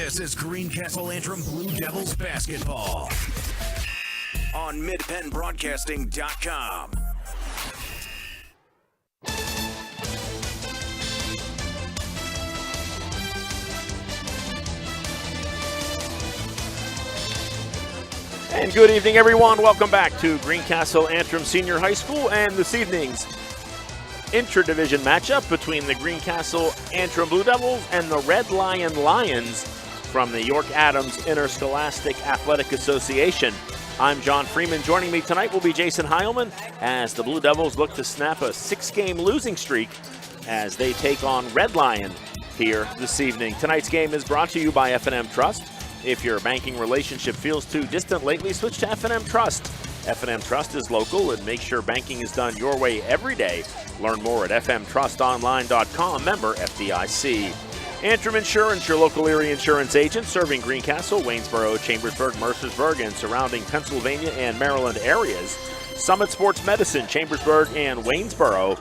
This is Greencastle Antrim Blue Devils basketball on MidPennBroadcasting.com. And good evening, everyone. Welcome back to Greencastle Antrim Senior High School and this evening's intra-division matchup between the Greencastle Antrim Blue Devils and the Red Lion Lions from the York Adams Interscholastic Athletic Association. I'm John Freeman. Joining me tonight will be Jason Heilman as the Blue Devils look to snap a 6-game losing streak as they take on Red Lion here this evening. Tonight's game is brought to you by F&M Trust. If your banking relationship feels too distant lately, switch to F&M Trust. F&M Trust is local and makes sure banking is done your way every day. Learn more at fmtrustonline.com, member FDIC. Antrim Insurance, your local area insurance agent, serving Greencastle, Waynesboro, Chambersburg, Mercersburg, and surrounding Pennsylvania and Maryland areas. Summit Sports Medicine, Chambersburg and Waynesboro.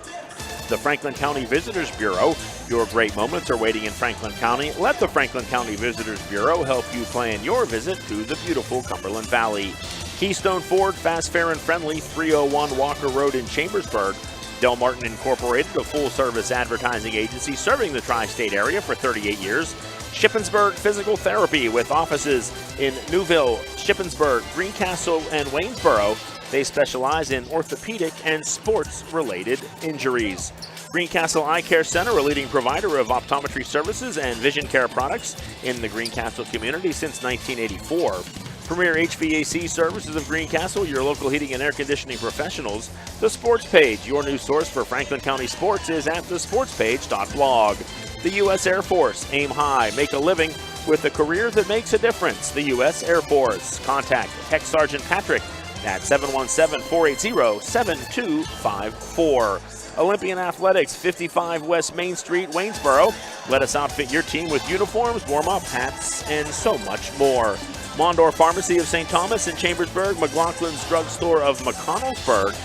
The Franklin County Visitors Bureau. Your great moments are waiting in Franklin County. Let the Franklin County Visitors Bureau help you plan your visit to the beautiful Cumberland Valley. Keystone Ford, fast, fair, and friendly, 301 Walker Road in Chambersburg. Del Martin Incorporated, a full-service advertising agency serving the tri-state area for 38 years. Shippensburg Physical Therapy with offices in Newville, Shippensburg, Greencastle, and Waynesboro. They specialize in orthopedic and sports-related injuries. Greencastle Eye Care Center, a leading provider of optometry services and vision care products in the Greencastle community since 1984. Premier HVAC Services of Greencastle, your local heating and air conditioning professionals. The Sports Page, your new source for Franklin County sports, is at thesportspage.blog. The U.S. Air Force, aim high, make a living with a career that makes a difference. The U.S. Air Force. Contact Tech Sergeant Patrick at 717-480-7254. Olympian Athletics, 55 West Main Street, Waynesboro. Let us outfit your team with uniforms, warm-up, hats, and so much more. Mondor Pharmacy of St. Thomas in Chambersburg, McLaughlin's Drugstore of McConnellsburg,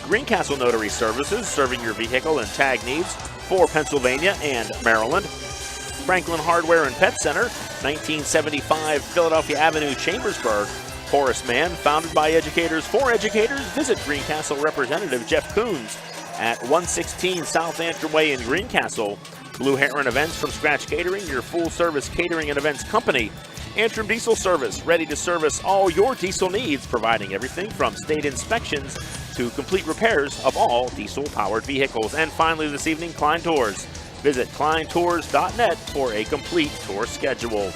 Greencastle Notary Services, serving your vehicle and tag needs for Pennsylvania and Maryland. Franklin Hardware and Pet Center, 1975 Philadelphia Avenue, Chambersburg. Horace Mann, founded by educators for educators. Visit Greencastle Representative Jeff Coons at 116 South Antrim Way in Greencastle. Blue Heron Events from Scratch Catering, your full-service catering and events company. Antrim Diesel Service, ready to service all your diesel needs, providing everything from state inspections to complete repairs of all diesel-powered vehicles. And finally this evening, Klein Tours. Visit kleintours.net for a complete tour schedule.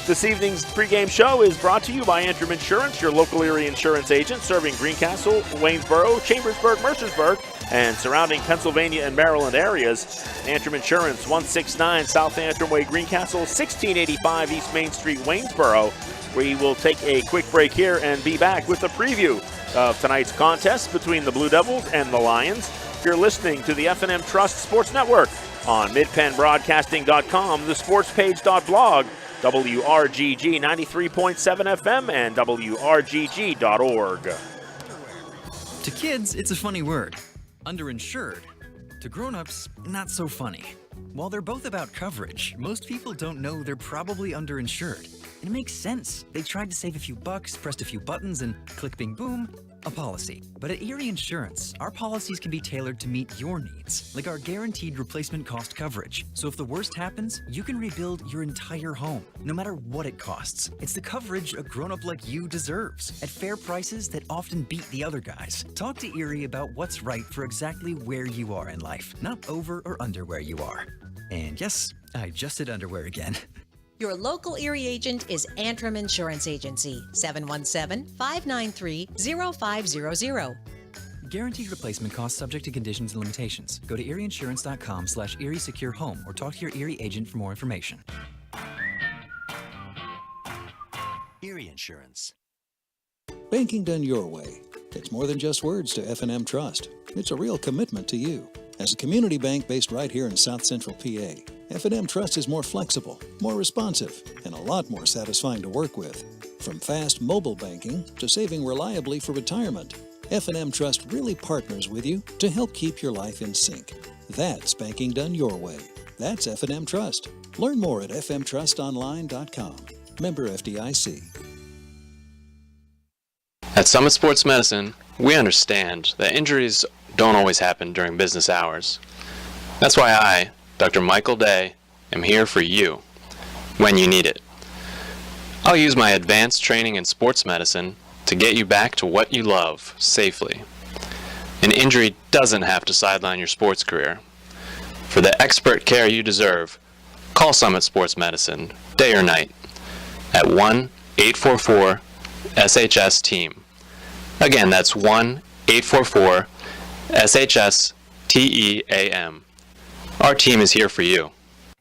This evening's pregame show is brought to you by Antrim Insurance, your local area insurance agent, serving Greencastle, Waynesboro, Chambersburg, Mercersburg, and surrounding Pennsylvania and Maryland areas. Antrim Insurance, 169 South Antrim Way, Greencastle, 1685 East Main Street, Waynesboro. We will take a quick break here and be back with a preview of tonight's contest between the Blue Devils and the Lions. You're listening to the F&M Trust Sports Network on MidPennBroadcasting.com, the sportspage.blog, WRGG 93.7 FM, and WRGG.org. To kids, it's a funny word. Underinsured. To grown-ups, not so funny. While they're both about coverage, most people don't know they're probably underinsured. And it makes sense. They tried to save a few bucks, pressed a few buttons, and click, bing, boom, a policy. But at Erie Insurance, our policies can be tailored to meet your needs, like our guaranteed replacement cost coverage. So if the worst happens, you can rebuild your entire home, no matter what it costs. It's the coverage a grown-up like you deserves, at fair prices that often beat the other guys. Talk to Erie about what's right for exactly where you are in life, not over or under where you are. And yes, I just said underwear again. Your local Erie agent is Antrim Insurance Agency, 717-593-0500. Guaranteed replacement costs subject to conditions and limitations. Go to erieinsurance.com/Erie Secure Home or talk to your Erie agent for more information. Erie Insurance. Banking done your way. It's more than just words to F&M Trust. It's a real commitment to you. As a community bank based right here in South Central PA, F&M Trust is more flexible, more responsive, and a lot more satisfying to work with. From fast mobile banking to saving reliably for retirement, F&M Trust really partners with you to help keep your life in sync. That's banking done your way. That's F&M Trust. Learn more at fmtrustonline.com. Member FDIC. At Summit Sports Medicine, we understand that injuries don't always happen during business hours. That's why I, Dr. Michael Day, am here for you when you need it. I'll use my advanced training in sports medicine to get you back to what you love safely. An injury doesn't have to sideline your sports career. For the expert care you deserve, call Summit Sports Medicine, day or night, at 1-844-SHS-TEAM. Again, that's 1-844-SHS-TEAM. Our team is here for you.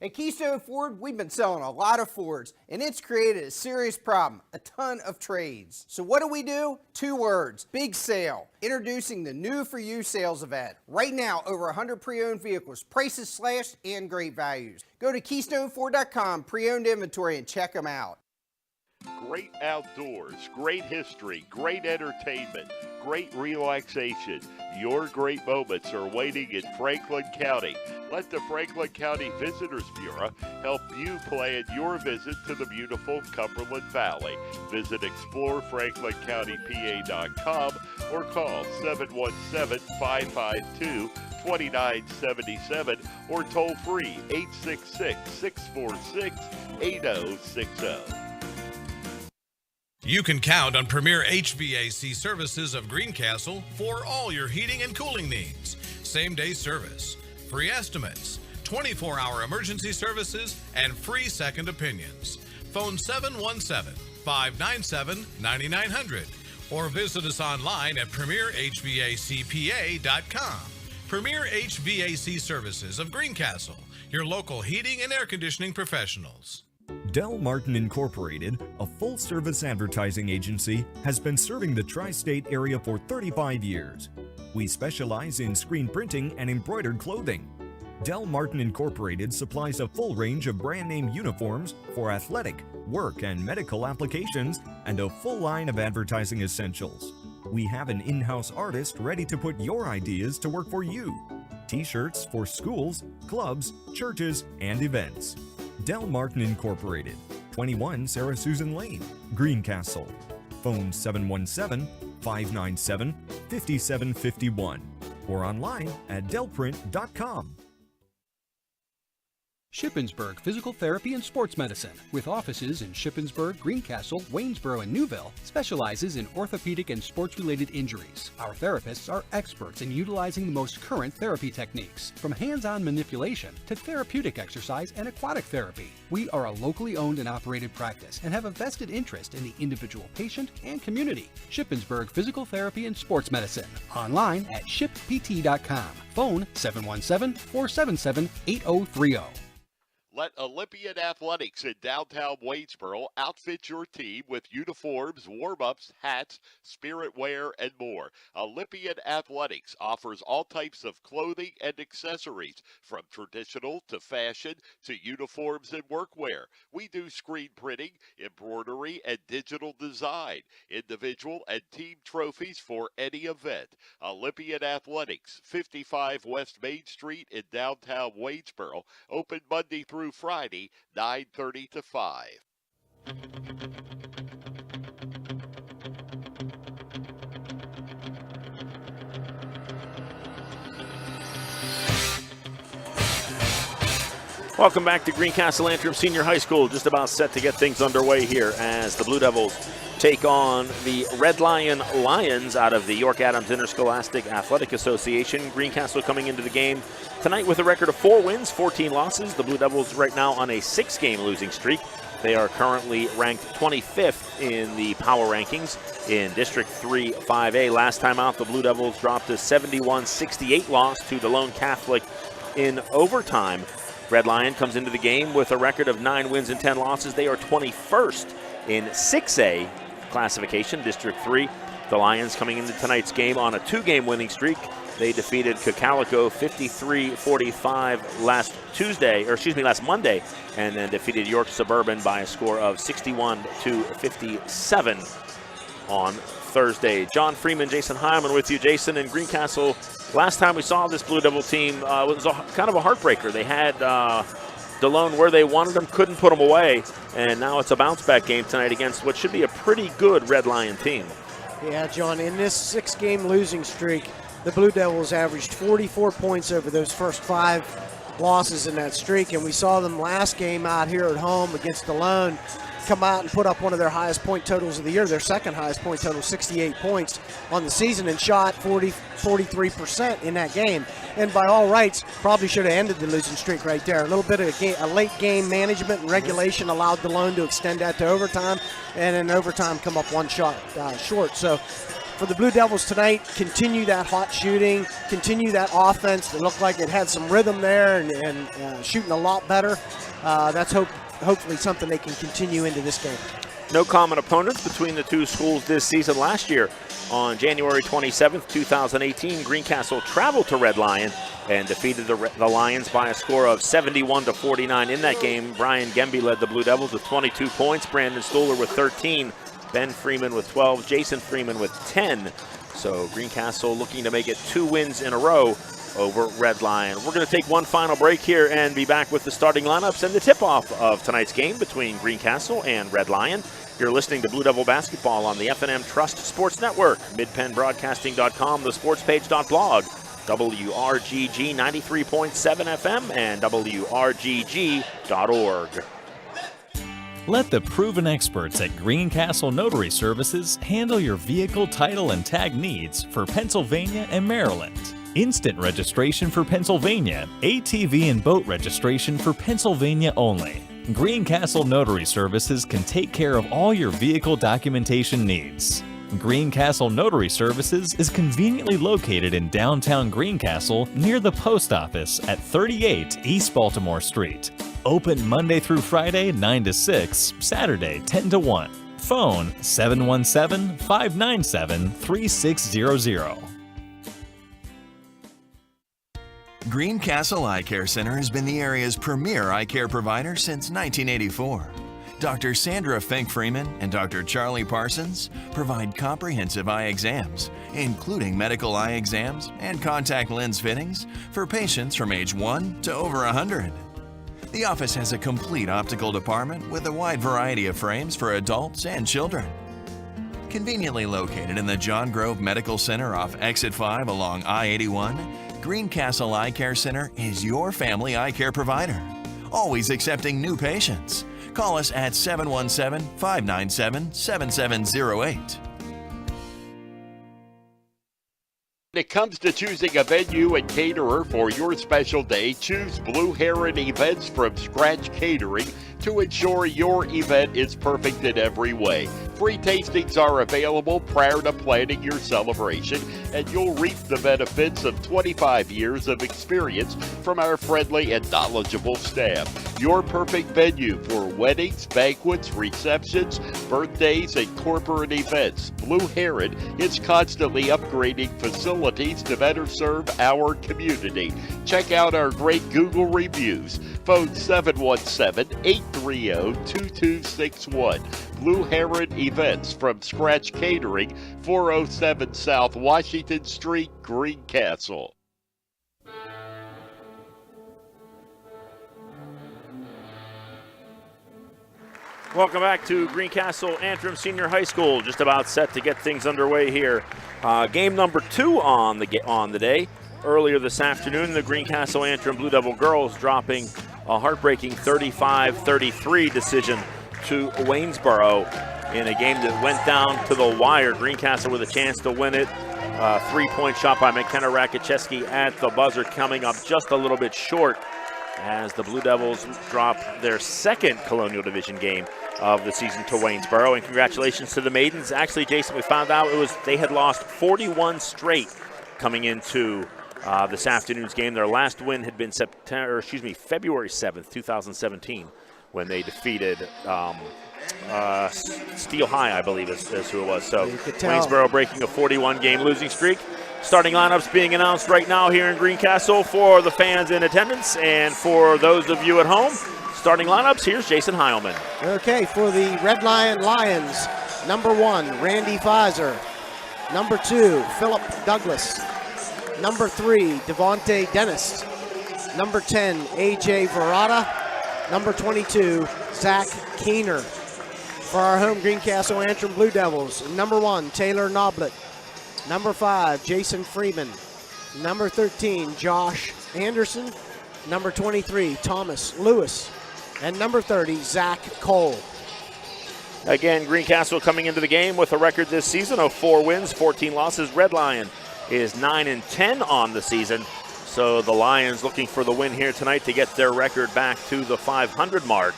At Keystone Ford, we've been selling a lot of Fords, and it's created a serious problem, a ton of trades. So what do? 2 words, big sale. Introducing the New For You sales event. Right now, over 100 pre-owned vehicles, prices slashed, and great values. Go to KeystoneFord.com, pre-owned inventory, and check them out. Great outdoors, great history, great entertainment, great relaxation. Your great moments are waiting in Franklin County. Let the Franklin County Visitors Bureau help you plan your visit to the beautiful Cumberland Valley. Visit explorefranklincountypa.com or call 717-552-2977 or toll free 866-646-8060. You can count on Premier HVAC Services of Greencastle for all your heating and cooling needs. Same-day service, free estimates, 24-hour emergency services, and free second opinions. Phone 717-597-9900 or visit us online at premierhvacpa.com. Premier HVAC Services of Greencastle, your local heating and air conditioning professionals. Del Martin Incorporated, a full-service advertising agency, has been serving the tri-state area for 35 years. We specialize in screen printing and embroidered clothing. Del Martin Incorporated supplies a full range of brand-name uniforms for athletic, work, and medical applications, and a full line of advertising essentials. We have an in-house artist ready to put your ideas to work for you. T-shirts for schools, clubs, churches, and events. Del Martin Incorporated, 21 Sarah Susan Lane, Greencastle. Phone 717-597-5751 or online at delprint.com. Shippensburg Physical Therapy and Sports Medicine, with offices in Shippensburg, Greencastle, Waynesboro, and Newville, specializes in orthopedic and sports-related injuries. Our therapists are experts in utilizing the most current therapy techniques, from hands-on manipulation to therapeutic exercise and aquatic therapy. We are a locally owned and operated practice and have a vested interest in the individual patient and community. Shippensburg Physical Therapy and Sports Medicine, online at shippt.com. Phone 717-477-8030. Let Olympian Athletics in downtown Waynesboro outfit your team with uniforms, warm-ups, hats, spirit wear, and more. Olympian Athletics offers all types of clothing and accessories, from traditional to fashion to uniforms and workwear. We do screen printing, embroidery, and digital design, individual and team trophies for any event. Olympian Athletics, 55 West Main Street in downtown Waynesboro, open Monday through Friday, 9:30 to 5. Welcome back to Greencastle Antrim Senior High School. Just about set to get things underway here as the Blue Devils take on the Red Lion Lions out of the York Adams Interscholastic Athletic Association. Greencastle coming into the game tonight with a record of 4 wins, 14 losses. The Blue Devils right now on a 6-game losing streak. They are currently ranked 25th in the power rankings in District 3 5A. Last time out, the Blue Devils dropped a 71-68 loss to DeLone Catholic in overtime. Red Lion comes into the game with a record of 9 wins and 10 losses. They are 21st in 6A classification, District 3. The Lions coming into tonight's game on a 2-game winning streak. They defeated Cocalico 53-45 last Monday, and then defeated York Suburban by a score of 61-57 on Thursday. John Freeman, Jason Hyman with you. Jason, and Greencastle last time we saw this Blue Devil team was kind of a heartbreaker. They had DeLone where they wanted them, couldn't put them away, and now it's a bounce-back game tonight against what should be a pretty good Red Lion team. Yeah, John, in this 6-game losing streak, the Blue Devils averaged 44 points over those first 5 losses in that streak, and we saw them last game out here at home against DeLone come out and put up one of their highest point totals of the year, their second highest point total, 68 points on the season, and shot 43% in that game. And by all rights, probably should have ended the losing streak right there. A little bit of a late game management and regulation allowed DeLone to extend that to overtime, and in overtime come up one shot short. So for the Blue Devils tonight, continue that hot shooting, continue that offense. It looked like it had some rhythm there and shooting a lot better. That's hopefully something they can continue into this game. No common opponents between the two schools this season. Last year, on January 27th, 2018, Greencastle traveled to Red Lion and defeated the Lions by a score of 71-49. In that game, Brian Gemby led the Blue Devils with 22 points, Brandon Stoller with 13, Ben Freeman with 12, Jason Freeman with 10. So Greencastle looking to make it 2 wins in a row over Red Lion. We're going to take one final break here and be back with the starting lineups and the tip-off of tonight's game between Greencastle and Red Lion. You're listening to Blue Devil Basketball on the F&M Trust Sports Network, midpennbroadcasting.com, thesportspage.blog, WRGG 93.7 FM, and WRGG.org. Let the proven experts at Greencastle Notary Services handle your vehicle title and tag needs for Pennsylvania and Maryland. Instant registration for Pennsylvania, ATV and boat registration for Pennsylvania only. Greencastle Notary Services can take care of all your vehicle documentation needs. Greencastle Notary Services is conveniently located in downtown Greencastle near the post office at 38 East Baltimore Street. Open Monday through Friday 9 to 6, Saturday 10 to 1. Phone 717-597-3600. Greencastle Eye Care Center has been the area's premier eye care provider since 1984. Dr. Sandra Fink-Freeman and Dr. Charlie Parsons provide comprehensive eye exams, including medical eye exams and contact lens fittings for patients from age 1 to over 100. The office has a complete optical department with a wide variety of frames for adults and children. Conveniently located in the John Grove Medical Center off Exit 5 along I-81, Greencastle Eye Care Center is your family eye care provider, always accepting new patients. Call us at 717-597-7708. When it comes to choosing a venue and caterer for your special day, choose Blue Heron Events from Scratch Catering to ensure your event is perfect in every way. Free tastings are available prior to planning your celebration, and you'll reap the benefits of 25 years of experience from our friendly and knowledgeable staff. Your perfect venue for weddings, banquets, receptions, birthdays, and corporate events. Blue Heron is constantly upgrading facilities to better serve our community. Check out our great Google reviews. Phone 717-830-2261. Blue Heron Events from Scratch Catering, 407 South Washington Street, Greencastle. Welcome back to Greencastle Antrim Senior High School. Just about set to get things underway here. Game number 2 on the day. Earlier this afternoon, the Greencastle Antrim Blue Devil girls dropping a heartbreaking 35-33 decision to Waynesboro in a game that went down to the wire. Greencastle with a chance to win it. 3-point shot by McKenna Rakicheski at the buzzer, coming up just a little bit short as the Blue Devils drop their second Colonial Division game of the season to Waynesboro. And congratulations to the Maidens. Actually, Jason, we found out they had lost 41 straight coming into this afternoon's game. Their last win had been February 7th, 2017, when they defeated Steel High, I believe is who it was. So Waynesboro breaking a 41-game losing streak. Starting lineups being announced right now here in Greencastle for the fans in attendance and for those of you at home. Starting lineups, here's Jason Heilman. Okay, for the Red Lion Lions, number 1, Randy Pfizer. Number 2, Philip Douglas. Number 3, Devontae Dennis. Number 10, A.J. Verata. Number 22, Zach Keener. For our home Greencastle Antrim Blue Devils, number 1, Taylor Noblet. Number 5, Jason Freeman. Number 13, Josh Anderson. Number 23, Thomas Lewis. And number 30, Zach Cole. Again, Greencastle coming into the game with a record this season of 4 wins, 14 losses. Red Lion is 9-10 on the season. So the Lions looking for the win here tonight to get their record back to the 500 mark.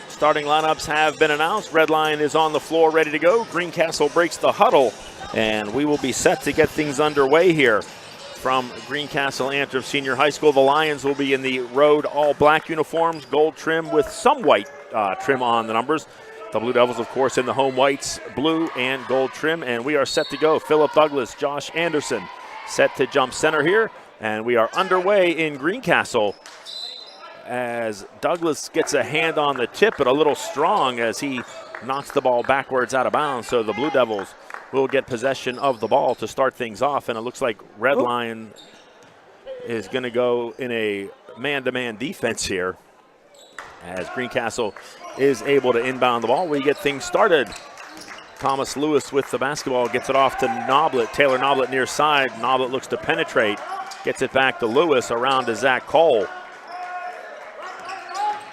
Starting lineups have been announced. Red Lion is on the floor ready to go. Greencastle breaks the huddle, and we will be set to get things underway here from Greencastle Antrim Senior High School. The Lions will be in the road all black uniforms, gold trim with some white trim on the numbers. The Blue Devils, of course, in the home whites, blue and gold trim, and we are set to go. Philip Douglas, Josh Anderson set to jump center here, and we are underway in Greencastle as Douglas gets a hand on the tip, but a little strong as he knocks the ball backwards out of bounds. So the Blue Devils will get possession of the ball to start things off, and it looks like Red Lion is going to go in a man-to-man defense here as Greencastle is able to inbound the ball. We get things started. Thomas Lewis with the basketball, gets it off to Noblet. Taylor Noblet near side. Noblet looks to penetrate, gets it back to Lewis, around to Zach Cole.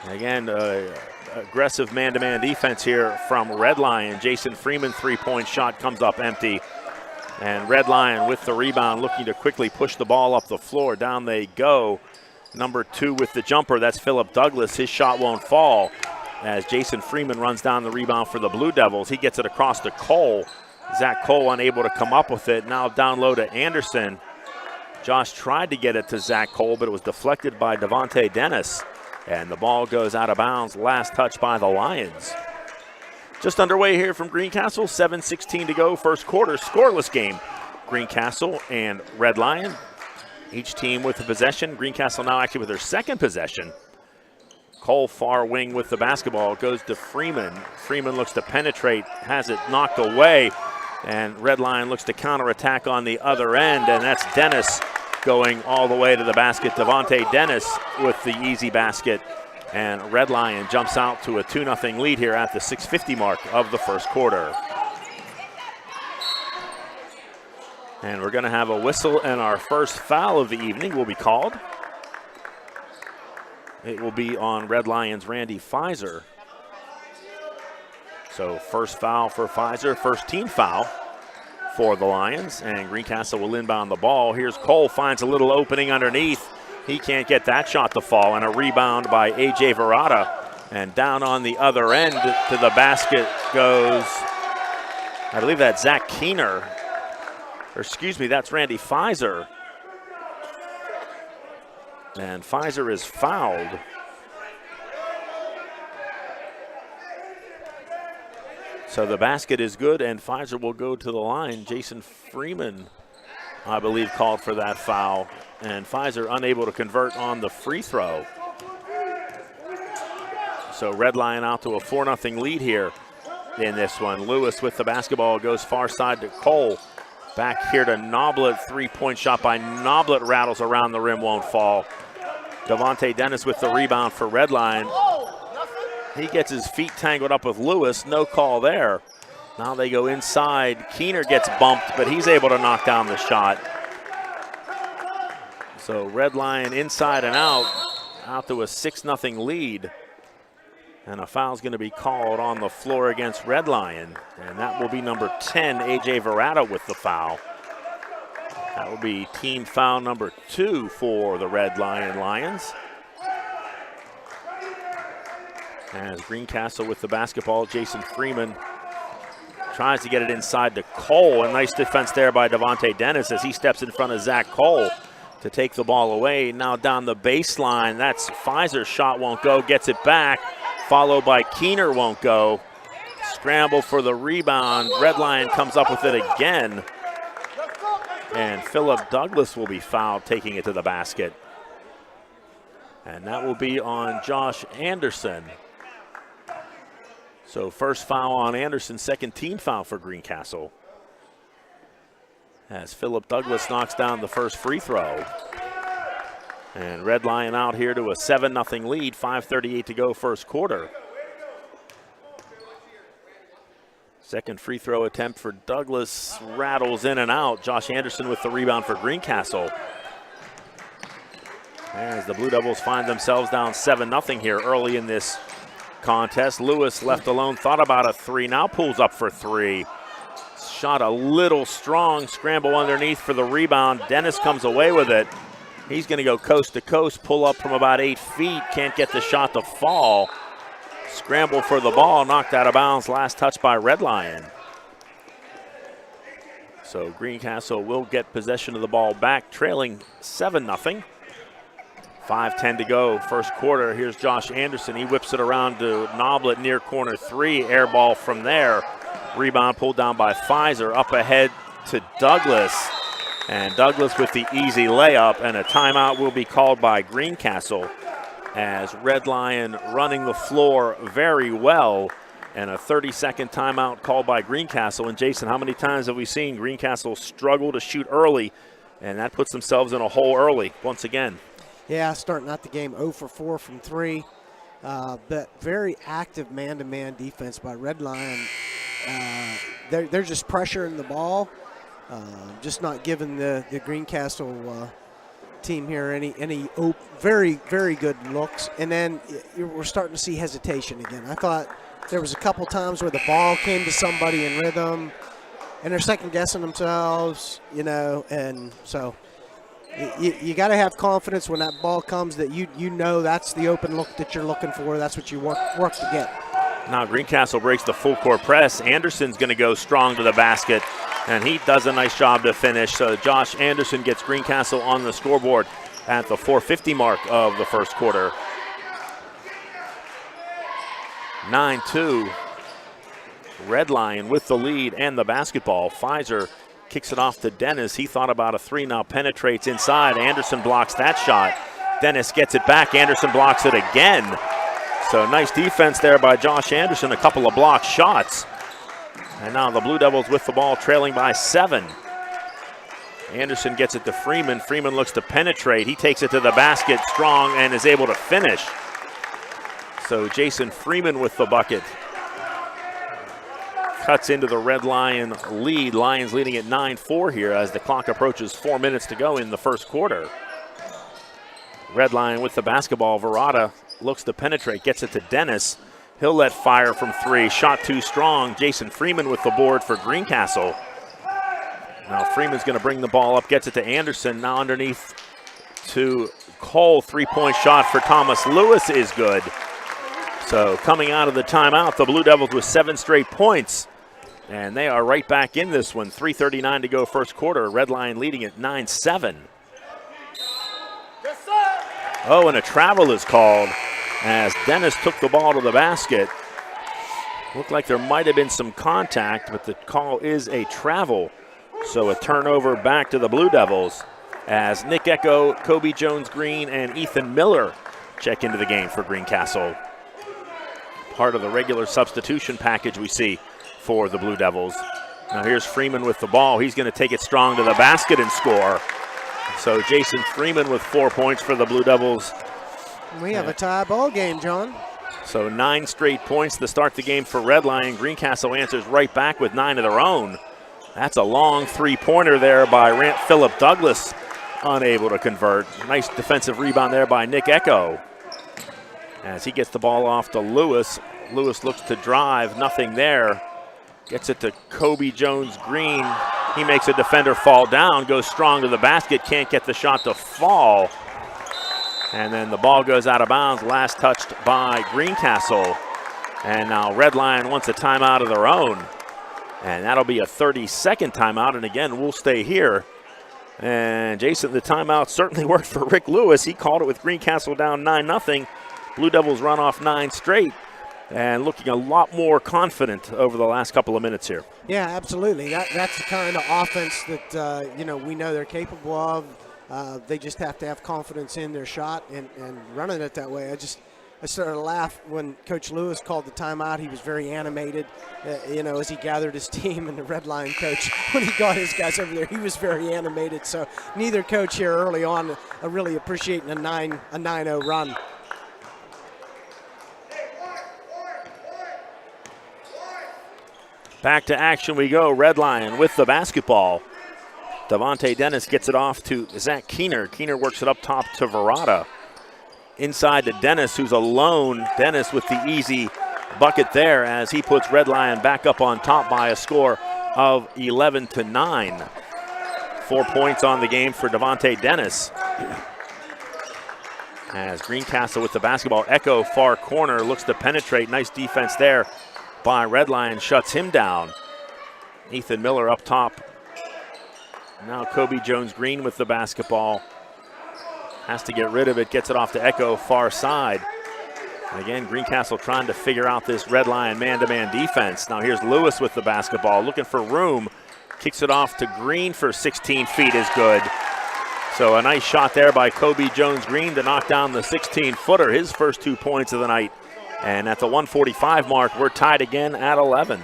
Again, aggressive man-to-man defense here from Red Lion. Jason Freeman three-point shot comes up empty. And Red Lion with the rebound, looking to quickly push the ball up the floor. Down they go. Number 2 with the jumper, that's Philip Douglas. His shot won't fall as Jason Freeman runs down the rebound for the Blue Devils. He gets it across to Cole. Zach Cole unable to come up with it. Now down low to Anderson. Josh tried to get it to Zach Cole, but it was deflected by Devontae Dennis. And the ball goes out of bounds. Last touch by the Lions. Just underway here from Greencastle. 7:16 to go. First quarter, scoreless game. Greencastle and Red Lion, each team with the possession. Greencastle now actually with their second possession. Cole far wing with the basketball. Goes to Freeman. Freeman looks to penetrate. Has it knocked away. And Red Lion looks to counterattack on the other end. And that's Dennis going all the way to the basket. Devontae Dennis with the easy basket. And Red Lion jumps out to a 2-0 lead here at the 6:50 mark of the first quarter. And we're going to have a whistle, and our first foul of the evening will be called. It will be on Red Lions' Randy Pfizer. So first foul for Pfizer, first team foul for the Lions, and Greencastle will inbound the ball. Here's Cole, finds a little opening underneath. He can't get that shot to fall, and a rebound by A.J. Verata. And down on the other end to the basket goes, I believe that's Zach Keener. Or excuse me, that's Randy Pfizer. And Pfizer is fouled. So the basket is good, and Pfizer will go to the line. Jason Freeman, I believe, called for that foul. And Pfizer unable to convert on the free throw. So Red Lion out to a 4-0 lead here in this one. Lewis with the basketball goes far side to Cole. Back here to Noblet, three-point shot by Noblet, rattles around the rim, won't fall. Devontae Dennis with the rebound for Red Lion. He gets his feet tangled up with Lewis, no call there. Now they go inside. Keener gets bumped, but he's able to knock down the shot. So Red Lion inside and out to a 6-0 lead. And a foul's going to be called on the floor against Red Lion. And that will be number 10, A.J. Verata with the foul. That will be team foul number 2 for the Red Lion Lions. As Greencastle with the basketball, Jason Freeman tries to get it inside to Cole. A nice defense there by Devontae Dennis as he steps in front of Zach Cole to take the ball away. Now down the baseline, that's Pfizer's shot won't go, gets it back. Followed by Keener won't go. Scramble for the rebound. Red Lion comes up with it again. And Philip Douglas will be fouled, taking it to the basket. And that will be on Josh Anderson. So first foul on Anderson, second team foul for Greencastle. as Philip Douglas knocks down the first free throw. And Red Lion out here to a 7-0 lead, 5:38 to go first quarter. Second free throw attempt for Douglas rattles in and out. Josh Anderson with the rebound for Greencastle. As the Blue Devils find themselves down 7-0 here early in this contest. Lewis left alone, thought about a three, now pulls up for three. Shot a little strong, scramble underneath for the rebound. Dennis comes away with it. He's going to go coast to coast, pull up from about 8 feet, can't get the shot to fall. Scramble for the ball, knocked out of bounds, last touch by Red Lion. So Greencastle will get possession of the ball back, trailing 7-0. 5:10 to go, first quarter. Here's Josh Anderson. He whips it around to Noblet near corner three. Air ball from there. Rebound pulled down by Pfizer. Up ahead to Douglas. And Douglas with the easy layup, and a timeout will be called by Greencastle as Red Lion running the floor very well. And a 30-second timeout called by Greencastle. And Jason, how many times have we seen Greencastle struggle to shoot early? And that puts themselves in a hole early once again. Yeah, starting out the game 0 for 4 from three. But very active man-to-man defense by Red Lion. They're just pressuring the ball, just not giving the Greencastle team here any very, very good looks. And then we're starting to see hesitation again. I thought there was a couple times where the ball came to somebody in rhythm, and they're second-guessing themselves, and so – you got to have confidence when that ball comes that you know that's the open look that you're looking for. That's what you work to get. Now Greencastle breaks the full court press. Anderson's going to go strong to the basket, and he does a nice job to finish. So Josh Anderson gets Greencastle on the scoreboard at the 4:50 mark of the first quarter. 9-2. Red Lion with the lead and the basketball. Pfizer kicks it off to Dennis. He thought about a three, now penetrates inside. Anderson blocks that shot. Dennis gets it back. Anderson blocks it again. So nice defense there by Josh Anderson. A couple of blocked shots. And now the Blue Devils with the ball, trailing by 7. Anderson gets it to Freeman. Freeman looks to penetrate. He takes it to the basket strong and is able to finish. So Jason Freeman with the bucket. Cuts into the Red Lion lead. Lions leading at 9-4 here as the clock approaches 4 minutes to go in the first quarter. Red Lion with the basketball. Verada looks to penetrate, gets it to Dennis. He'll let fire from three. Shot too strong. Jason Freeman with the board for Greencastle. Now Freeman's going to bring the ball up, gets it to Anderson. Now underneath to Cole. Three-point shot for Thomas Lewis is good. So coming out of the timeout, the Blue Devils with 7 straight points. And they are right back in this one. 3:39 to go first quarter. Red Lion leading at 9-7. Oh, and a travel is called as Dennis took the ball to the basket. Looked like there might have been some contact, but the call is a travel. So a turnover back to the Blue Devils as Nick Echo, Kobe Jones-Green, and Ethan Miller check into the game for Greencastle. Part of the regular substitution package we see for the Blue Devils. Now here's Freeman with the ball. He's going to take it strong to the basket and score. So Jason Freeman with 4 points for the Blue Devils. We have a tie ball game, John. So 9 straight points to start the game for Red Lion. Greencastle answers right back with 9 of their own. That's a long three-pointer there by Philip Douglas, unable to convert. Nice defensive rebound there by Nick Echo. As he gets the ball off to Lewis. Lewis looks to drive, nothing there. Gets it to Kobe Jones-Green. He makes a defender fall down, goes strong to the basket, can't get the shot to fall. And then the ball goes out of bounds, last touched by Greencastle. And now Red Lion wants a timeout of their own. And that'll be a 30-second timeout, and again, we'll stay here. And Jason, the timeout certainly worked for Rick Lewis. He called it with Greencastle down 9-0. Blue Devils run off 9 straight and looking a lot more confident over the last couple of minutes here. Yeah, absolutely. That's the kind of offense that, we know they're capable of. They just have to have confidence in their shot and running it that way. I started to laugh when Coach Lewis called the timeout. He was very animated, as he gathered his team, and the Red Lion coach, when he got his guys over there, he was very animated. So neither coach here early on are really appreciating a 9-0 run. Back to action we go. Red Lion with the basketball. Devontae Dennis gets it off to Zach Keener. Keener works it up top to Verrata. Inside to Dennis, who's alone. Dennis with the easy bucket there as he puts Red Lion back up on top by a score of 11-9. 4 points on the game for Devontae Dennis. As Greencastle with the basketball, Echo far corner, looks to penetrate. Nice defense there by Red Lion, shuts him down. Ethan Miller up top. Now Kobe Jones-Green with the basketball. Has to get rid of it, gets it off to Echo, far side. And again, Greencastle trying to figure out this Red Lion man-to-man defense. Now here's Lewis with the basketball, looking for room. Kicks it off to Green for 16 feet is good. So a nice shot there by Kobe Jones-Green to knock down the 16-footer, his first 2 points of the night. And at the 1:45 mark, we're tied again at 11.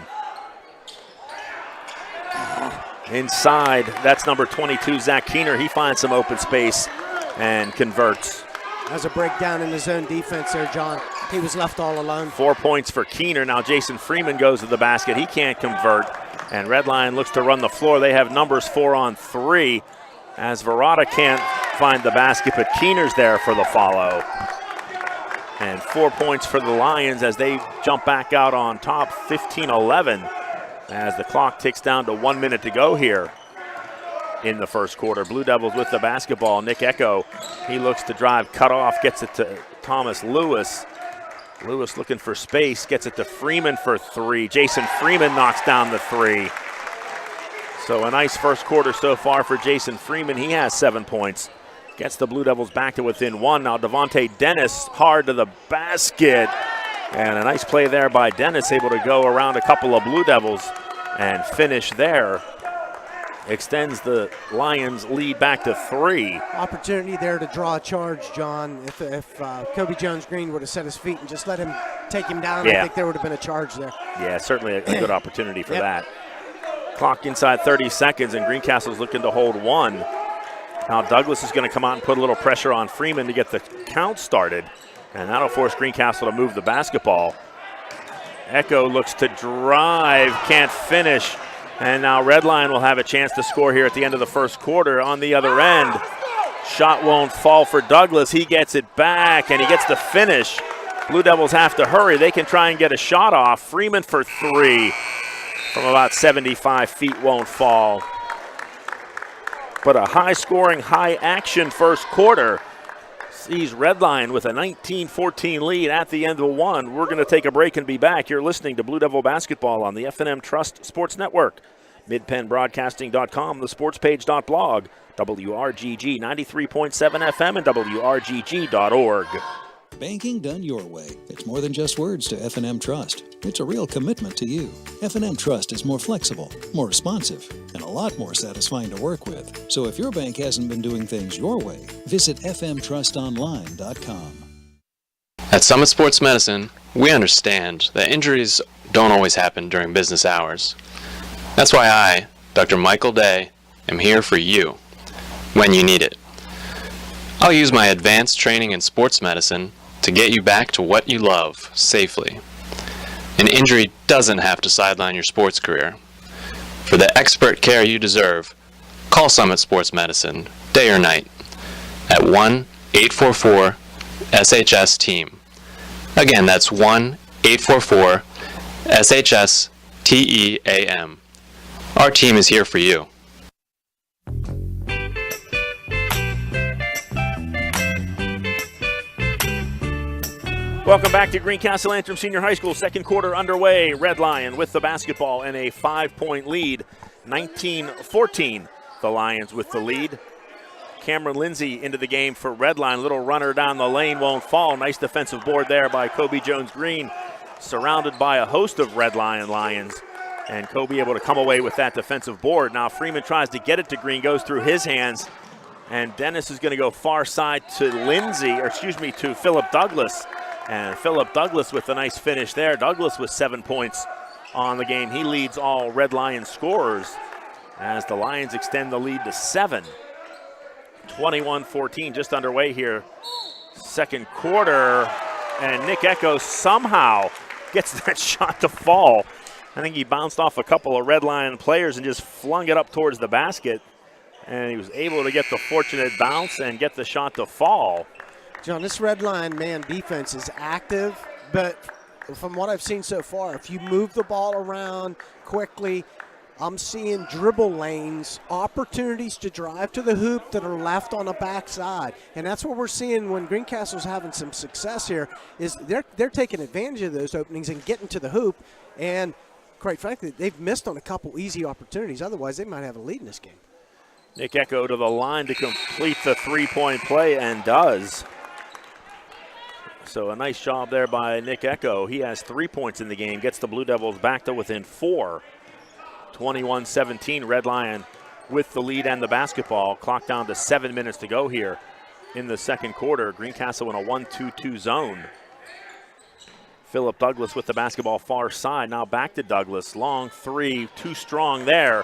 Inside, that's number 22, Zach Keener. He finds some open space and converts. As a breakdown in the zone defense there, John. He was left all alone. 4 points for Keener. Now Jason Freeman goes to the basket. He can't convert. And Red Lion looks to run the floor. They have numbers 4 on 3. As Verrata can't find the basket, but Keener's there for the follow. And 4 points for the Lions as they jump back out on top, 15-11. As the clock ticks down to 1 minute to go here in the first quarter. Blue Devils with the basketball. Nick Echo, he looks to drive, cut off, gets it to Thomas Lewis. Lewis looking for space, gets it to Freeman for 3. Jason Freeman knocks down the 3. So a nice first quarter so far for Jason Freeman. He has 7 points. Gets the Blue Devils back to within 1. Now Devontae Dennis hard to the basket. And a nice play there by Dennis, able to go around a couple of Blue Devils and finish there. Extends the Lions' lead back to 3. Opportunity there to draw a charge, John. If Kobe Jones-Green would have set his feet and just let him take him down, I think there would have been a charge there. Yeah, certainly a good opportunity for that. Clock inside 30 seconds, and Greencastle's looking to hold 1. Now Douglas is going to come out and put a little pressure on Freeman to get the count started, and that'll force Greencastle to move the basketball. Echo looks to drive, can't finish. And now Red Lion will have a chance to score here at the end of the first quarter. On the other end, shot won't fall for Douglas. He gets it back, and he gets the finish. Blue Devils have to hurry. They can try and get a shot off. Freeman for 3 from about 75 feet won't fall. But a high-scoring, high-action first quarter sees Red Lion with a 19-14 lead at the end of 1. We're going to take a break and be back. You're listening to Blue Devil Basketball on the F&M Trust Sports Network, midpennbroadcasting.com, thesportspage.blog, WRGG 93.7 FM, and WRGG.org. Banking done your way. It's more than just words to F&M Trust. It's a real commitment to you. F&M Trust is more flexible, more responsive, and a lot more satisfying to work with. So if your bank hasn't been doing things your way, visit fmtrustonline.com. At Summit Sports Medicine, we understand that injuries don't always happen during business hours. That's why I, Dr. Michael Day, am here for you when you need it. I'll use my advanced training in sports medicine to get you back to what you love safely. An injury doesn't have to sideline your sports career. For the expert care you deserve, call Summit Sports Medicine, day or night, at 1-844-SHS-TEAM. Again, that's 1-844-SHS-TEAM. Our team is here for you. Welcome back to Greencastle Antrim Senior High School. Second quarter underway. Red Lion with the basketball and a 5-point lead. 19-14, the Lions with the lead. Cameron Lindsay into the game for Red Lion. Little runner down the lane, won't fall. Nice defensive board there by Kobe Jones-Green. Surrounded by a host of Red Lion Lions. And Kobe able to come away with that defensive board. Now Freeman tries to get it to Green, goes through his hands. And Dennis is going to go far side to to Philip Douglas. And Philip Douglas with a nice finish there. Douglas with 7 points on the game. He leads all Red Lions scorers as the Lions extend the lead to 7. 21-14, just underway here. Second quarter, and Nick Echo somehow gets that shot to fall. I think he bounced off a couple of Red Lion players and just flung it up towards the basket. And he was able to get the fortunate bounce and get the shot to fall. John, this Red Lion man defense is active, but from what I've seen so far, if you move the ball around quickly, I'm seeing dribble lanes, opportunities to drive to the hoop that are left on the backside. And that's what we're seeing when Greencastle's having some success here, is they're taking advantage of those openings and getting to the hoop. And quite frankly, they've missed on a couple easy opportunities. Otherwise, they might have a lead in this game. Nick Echo to the line to complete the three-point play, and does. So a nice job there by Nick Echo. He has 3 points in the game, gets the Blue Devils back to within 4. 21-17, Red Lion with the lead and the basketball. Clock down to 7 minutes to go here in the second quarter. Greencastle in a 1-2-2 zone. Philip Douglas with the basketball far side. Now back to Douglas. Long three, too strong there.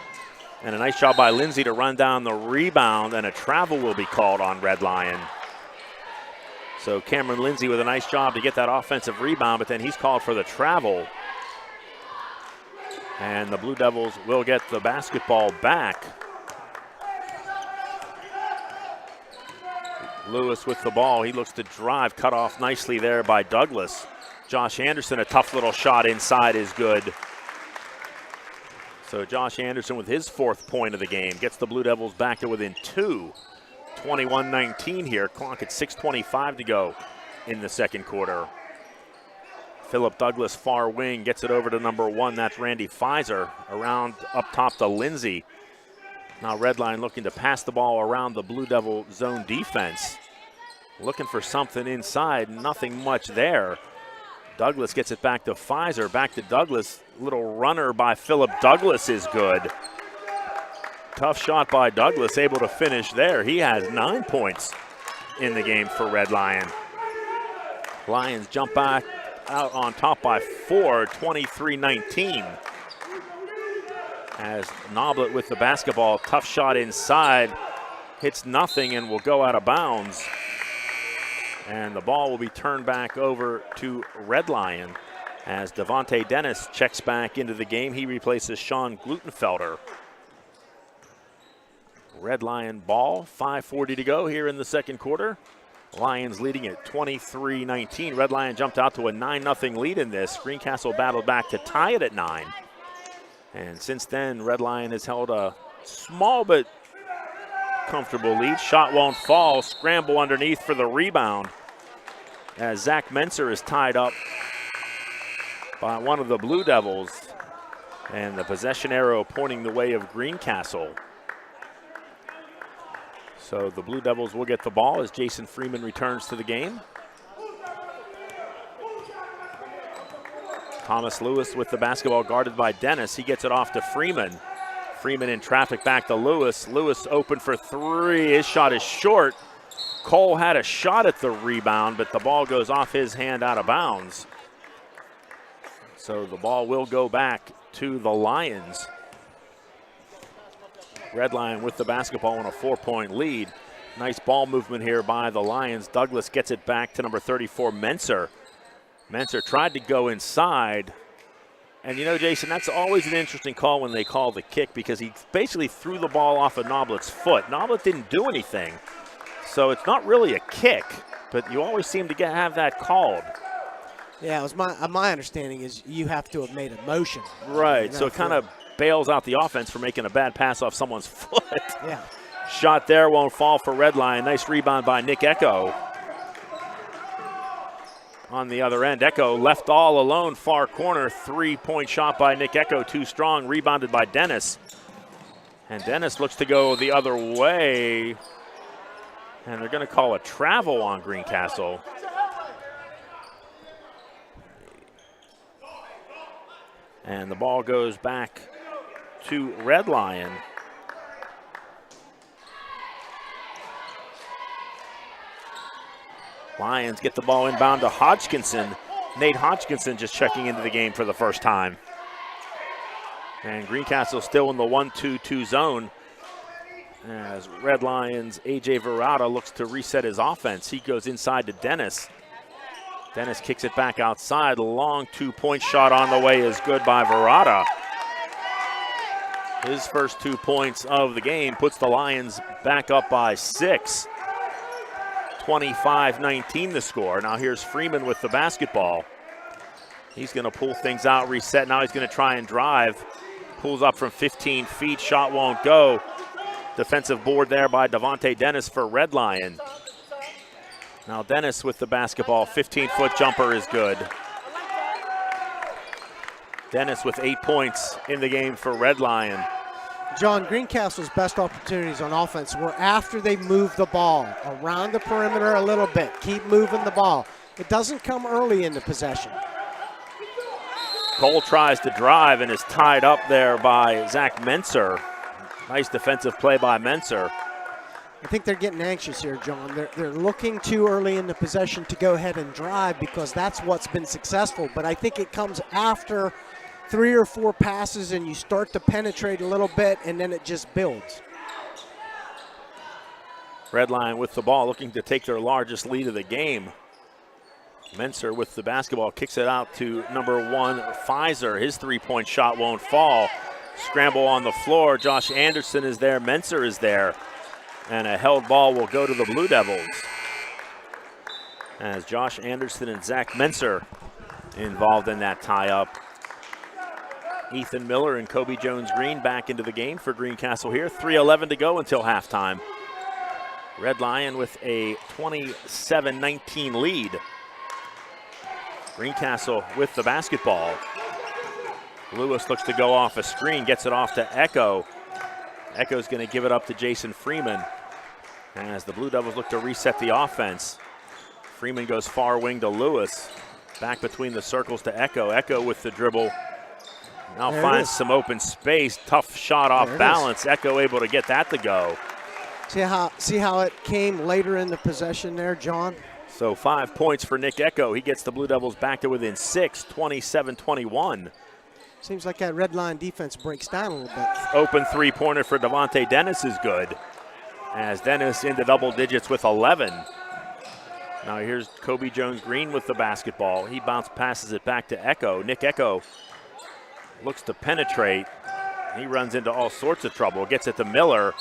And a nice job by Lindsay to run down the rebound, and a travel will be called on Red Lion. So Cameron Lindsay with a nice job to get that offensive rebound, but then he's called for the travel. And the Blue Devils will get the basketball back. Lewis with the ball. He looks to drive, cut off nicely there by Douglas. Josh Anderson, a tough little shot inside is good. So Josh Anderson with his 4th point of the game gets the Blue Devils back to within 2. 21-19 here. Clock at 6:25 to go in the second quarter. Philip Douglas, far wing, gets it over to number 1. That's Randy Pfizer. Around up top to Lindsay. Now Red Line looking to pass the ball around the Blue Devil zone defense. Looking for something inside. Nothing much there. Douglas gets it back to Pfizer. Back to Douglas. Little runner by Philip Douglas is good. Tough shot by Douglas, able to finish there. He has 9 points in the game for Red Lion. Lions jump back out on top by 4, 23-19. As Noblet with the basketball, tough shot inside, hits nothing and will go out of bounds. And the ball will be turned back over to Red Lion as Devontae Dennis checks back into the game. He replaces Sean Glutenfelder. Red Lion ball, 5:40 to go here in the second quarter. Lions leading at 23-19. Red Lion jumped out to a 9-0 lead in this. Greencastle battled back to tie it at 9. And since then, Red Lion has held a small but comfortable lead. Shot won't fall. Scramble underneath for the rebound as Zach Menser is tied up by one of the Blue Devils. And the possession arrow pointing the way of Greencastle. So the Blue Devils will get the ball as Jason Freeman returns to the game. Thomas Lewis with the basketball guarded by Dennis. He gets it off to Freeman. Freeman in traffic back to Lewis. Lewis open for 3. His shot is short. Cole had a shot at the rebound, but the ball goes off his hand out of bounds. So the ball will go back to the Lions. Red Lion with the basketball in a 4-point lead. Nice ball movement here by the Lions. Douglas gets it back to number 34, Menser. Menser tried to go inside. And you know, Jason, that's always an interesting call when they call the kick because he basically threw the ball off of Noblet's foot. Noblet didn't do anything. So it's not really a kick, but you always seem to have that called. Yeah, it was my understanding is you have to have made a motion. Right, so it kind of bails out the offense for making a bad pass off someone's foot. Yeah. Shot there won't fall for Red Lion. Nice rebound by Nick Echo. On the other end, Echo left all alone, far corner. 3-point shot by Nick Echo, too strong, rebounded by Dennis. And Dennis looks to go the other way. And they're going to call a travel on Greencastle. And the ball goes back to Red Lion. Lions get the ball inbound to Hodgkinson. Nate Hodgkinson just checking into the game for the first time. And Greencastle still in the 1-2-2 zone as Red Lions' A.J. Verrata looks to reset his offense. He goes inside to Dennis. Dennis kicks it back outside. Long 2-point shot on the way is good by Verrata. His first 2 points of the game puts the Lions back up by 6. 25-19 the score. Now here's Freeman with the basketball. He's going to pull things out, reset. Now he's going to try and drive. Pulls up from 15 feet. Shot won't go. Defensive board there by Devontae Dennis for Red Lion. Now Dennis with the basketball. 15-foot jumper is good. Dennis with 8 points in the game for Red Lion. John, Greencastle's best opportunities on offense were after they moved the ball around the perimeter a little bit. Keep moving the ball. It doesn't come early in the possession. Cole tries to drive and is tied up there by Zach Menser. Nice defensive play by Menser. I think they're getting anxious here, John. They're looking too early in the possession to go ahead and drive because that's what's been successful. But I think it comes after 3 or 4 passes and you start to penetrate a little bit and then it just builds. Red Lion with the ball looking to take their largest lead of the game. Menser with the basketball kicks it out to number 1, Pfizer. His 3-point shot won't fall. Scramble on the floor. Josh Anderson is there. Menser is there. And a held ball will go to the Blue Devils. As Josh Anderson and Zach Menser involved in that tie-up. Ethan Miller and Kobe Jones-Green back into the game for Greencastle here. 3:11 to go until halftime. Red Lion with a 27-19 lead. Greencastle with the basketball. Lewis looks to go off a screen, gets it off to Echo. Echo's going to give it up to Jason Freeman as the Blue Devils look to reset the offense. Freeman goes far wing to Lewis. Back between the circles to Echo. Echo with the dribble. Now finds some open space. Tough shot off balance. Echo able to get that to go. See how it came later in the possession there, John? So 5 points for Nick Echo. He gets the Blue Devils back to within 6, 27-21. Seems like that Red Line defense breaks down a little bit. Open 3-pointer for Devontae Dennis is good. As Dennis into double digits with 11. Now here's Kobe Jones-Green with the basketball. He passes it back to Echo. Nick Echo looks to penetrate. He runs into all sorts of trouble. Gets it to Miller.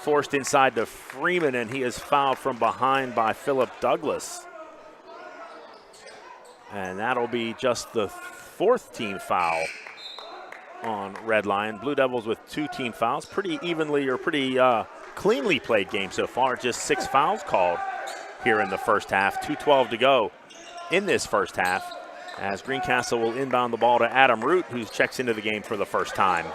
Forced inside to Freeman, and he is fouled from behind by Phillip Douglas. And that'll be just the 4th team foul on Red Lion. Blue Devils with 2 team fouls. Pretty evenly or pretty cleanly played game so far. Just 6 fouls called here in the first half. 2:12 to go in this first half as Greencastle will inbound the ball to Adam Root, who checks into the game for the first time.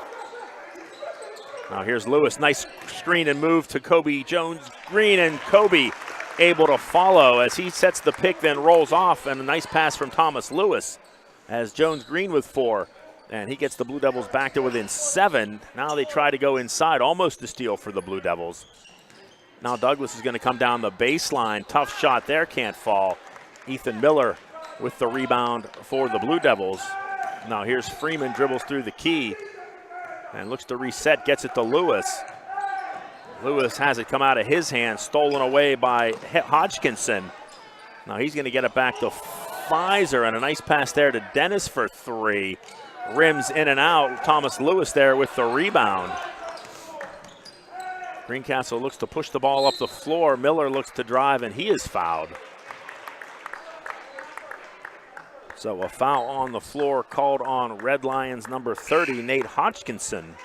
Now here's Lewis. Nice screen and move to Kobe Jones-Green, and Kobe able to follow as he sets the pick, then rolls off, and a nice pass from Thomas Lewis as Jones-Green with 4. And he gets the Blue Devils back to within 7. Now they try to go inside, almost a steal for the Blue Devils. Now Douglas is going to come down the baseline. Tough shot there, can't fall. Ethan Miller with the rebound for the Blue Devils. Now here's Freeman, dribbles through the key and looks to reset, gets it to Lewis. Lewis has it come out of his hand, stolen away by Hodgkinson. Now he's going to get it back to Pfizer, and a nice pass there to Dennis for 3. Rims in and out. Thomas Lewis there with the rebound. Greencastle looks to push the ball up the floor. Miller looks to drive, and he is fouled. So a foul on the floor called on Red Lions number 30, Nate Hodgkinson.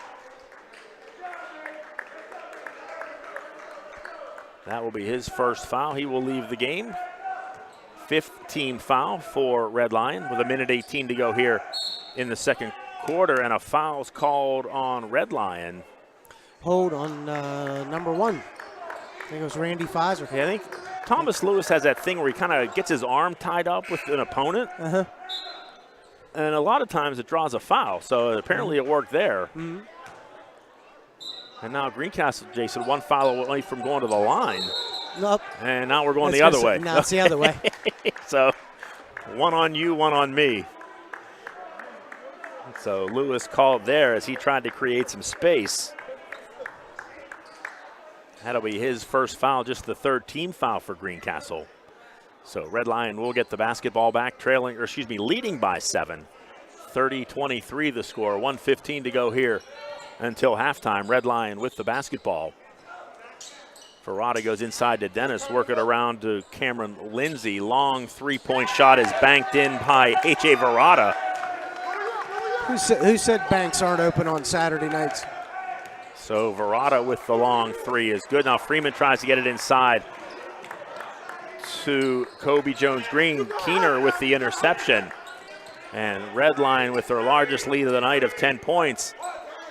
That will be his first foul. He will leave the game. 5th team foul for Red Lion with 1:18 to go here in the second quarter, and a foul's called on Red Lion. Hold on number 1. I think it was Randy Pfizer. Yeah, I think Thomas Lewis has that thing where he kind of gets his arm tied up with an opponent. Uh-huh. And a lot of times it draws a foul, so apparently it worked there. Mm-hmm. And now Greencastle, Jason, 1 foul away from going to the line. Nope. And now we're going That's the other gonna way. say- no, it's the other way. So one on you, one on me. So Lewis called there as he tried to create some space. That'll be his first foul, just the third team foul for Greencastle. So Red Lion will get the basketball back, leading by 7. 30-23 the score, 1:15 to go here until halftime. Red Lion with the basketball. Verrata goes inside to Dennis, work it around to Cameron Lindsay. Long three-point shot is banked in by H.A. Verrata. Who said banks aren't open on Saturday nights? So Verrata with the long three is good. Now Freeman tries to get it inside to Kobe Jones-Green. Keener with the interception. And Red Lion with their largest lead of the night of 10 points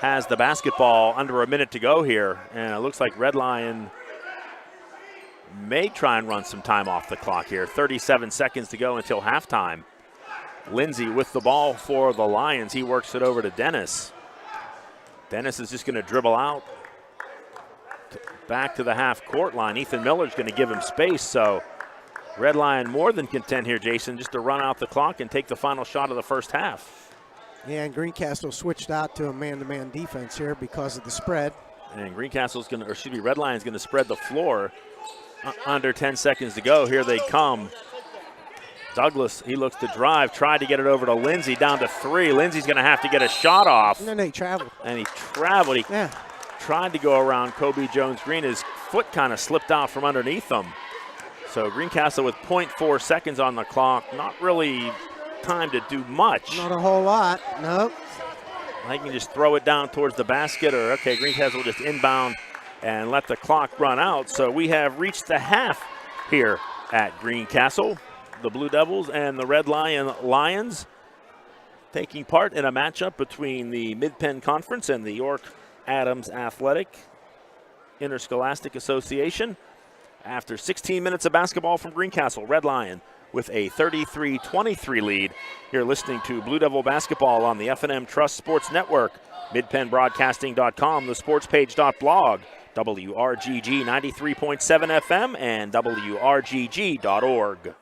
has the basketball under a minute to go here. And it looks like Red Lion may try and run some time off the clock here. 37 seconds to go until halftime. Lindsay with the ball for the Lions. He works it over to Dennis. Dennis is just going to dribble out back to the half-court line. Ethan Miller's going to give him space, so Red Lion more than content here, Jason, just to run out the clock and take the final shot of the first half. Yeah, and Greencastle switched out to a man-to-man defense here because of the spread. And Red Lion's going to spread the floor. Under 10 seconds to go. Here they come. Douglas, he looks to drive, tried to get it over to Lindsay, down to 3. Lindsay's going to have to get a shot off. No, he traveled. And he traveled. He tried to go around Kobe Jones-Green. His foot kind of slipped out from underneath him. So Greencastle with 0.4 seconds on the clock. Not really time to do much. Not a whole lot, nope. I can just throw it down towards the basket, or Greencastle will just inbound and let the clock run out. So we have reached the half here at Greencastle. The Blue Devils and the Red Lions taking part in a matchup between the Mid-Penn Conference and the York Adams Athletic Interscholastic Association. After 16 minutes of basketball from Greencastle, Red Lion with a 33-23 lead. You're listening to Blue Devil basketball on the F&M Trust Sports Network, midpennbroadcasting.com, the sportspage.blog, WRGG 93.7 FM, and WRGG.org.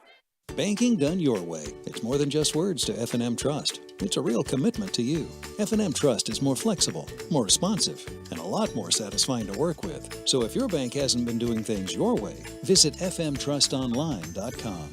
Banking done your way. It's more than just words to F&M Trust. It's a real commitment to you. F&M Trust is more flexible, more responsive, and a lot more satisfying to work with. So if your bank hasn't been doing things your way, visit fmtrustonline.com.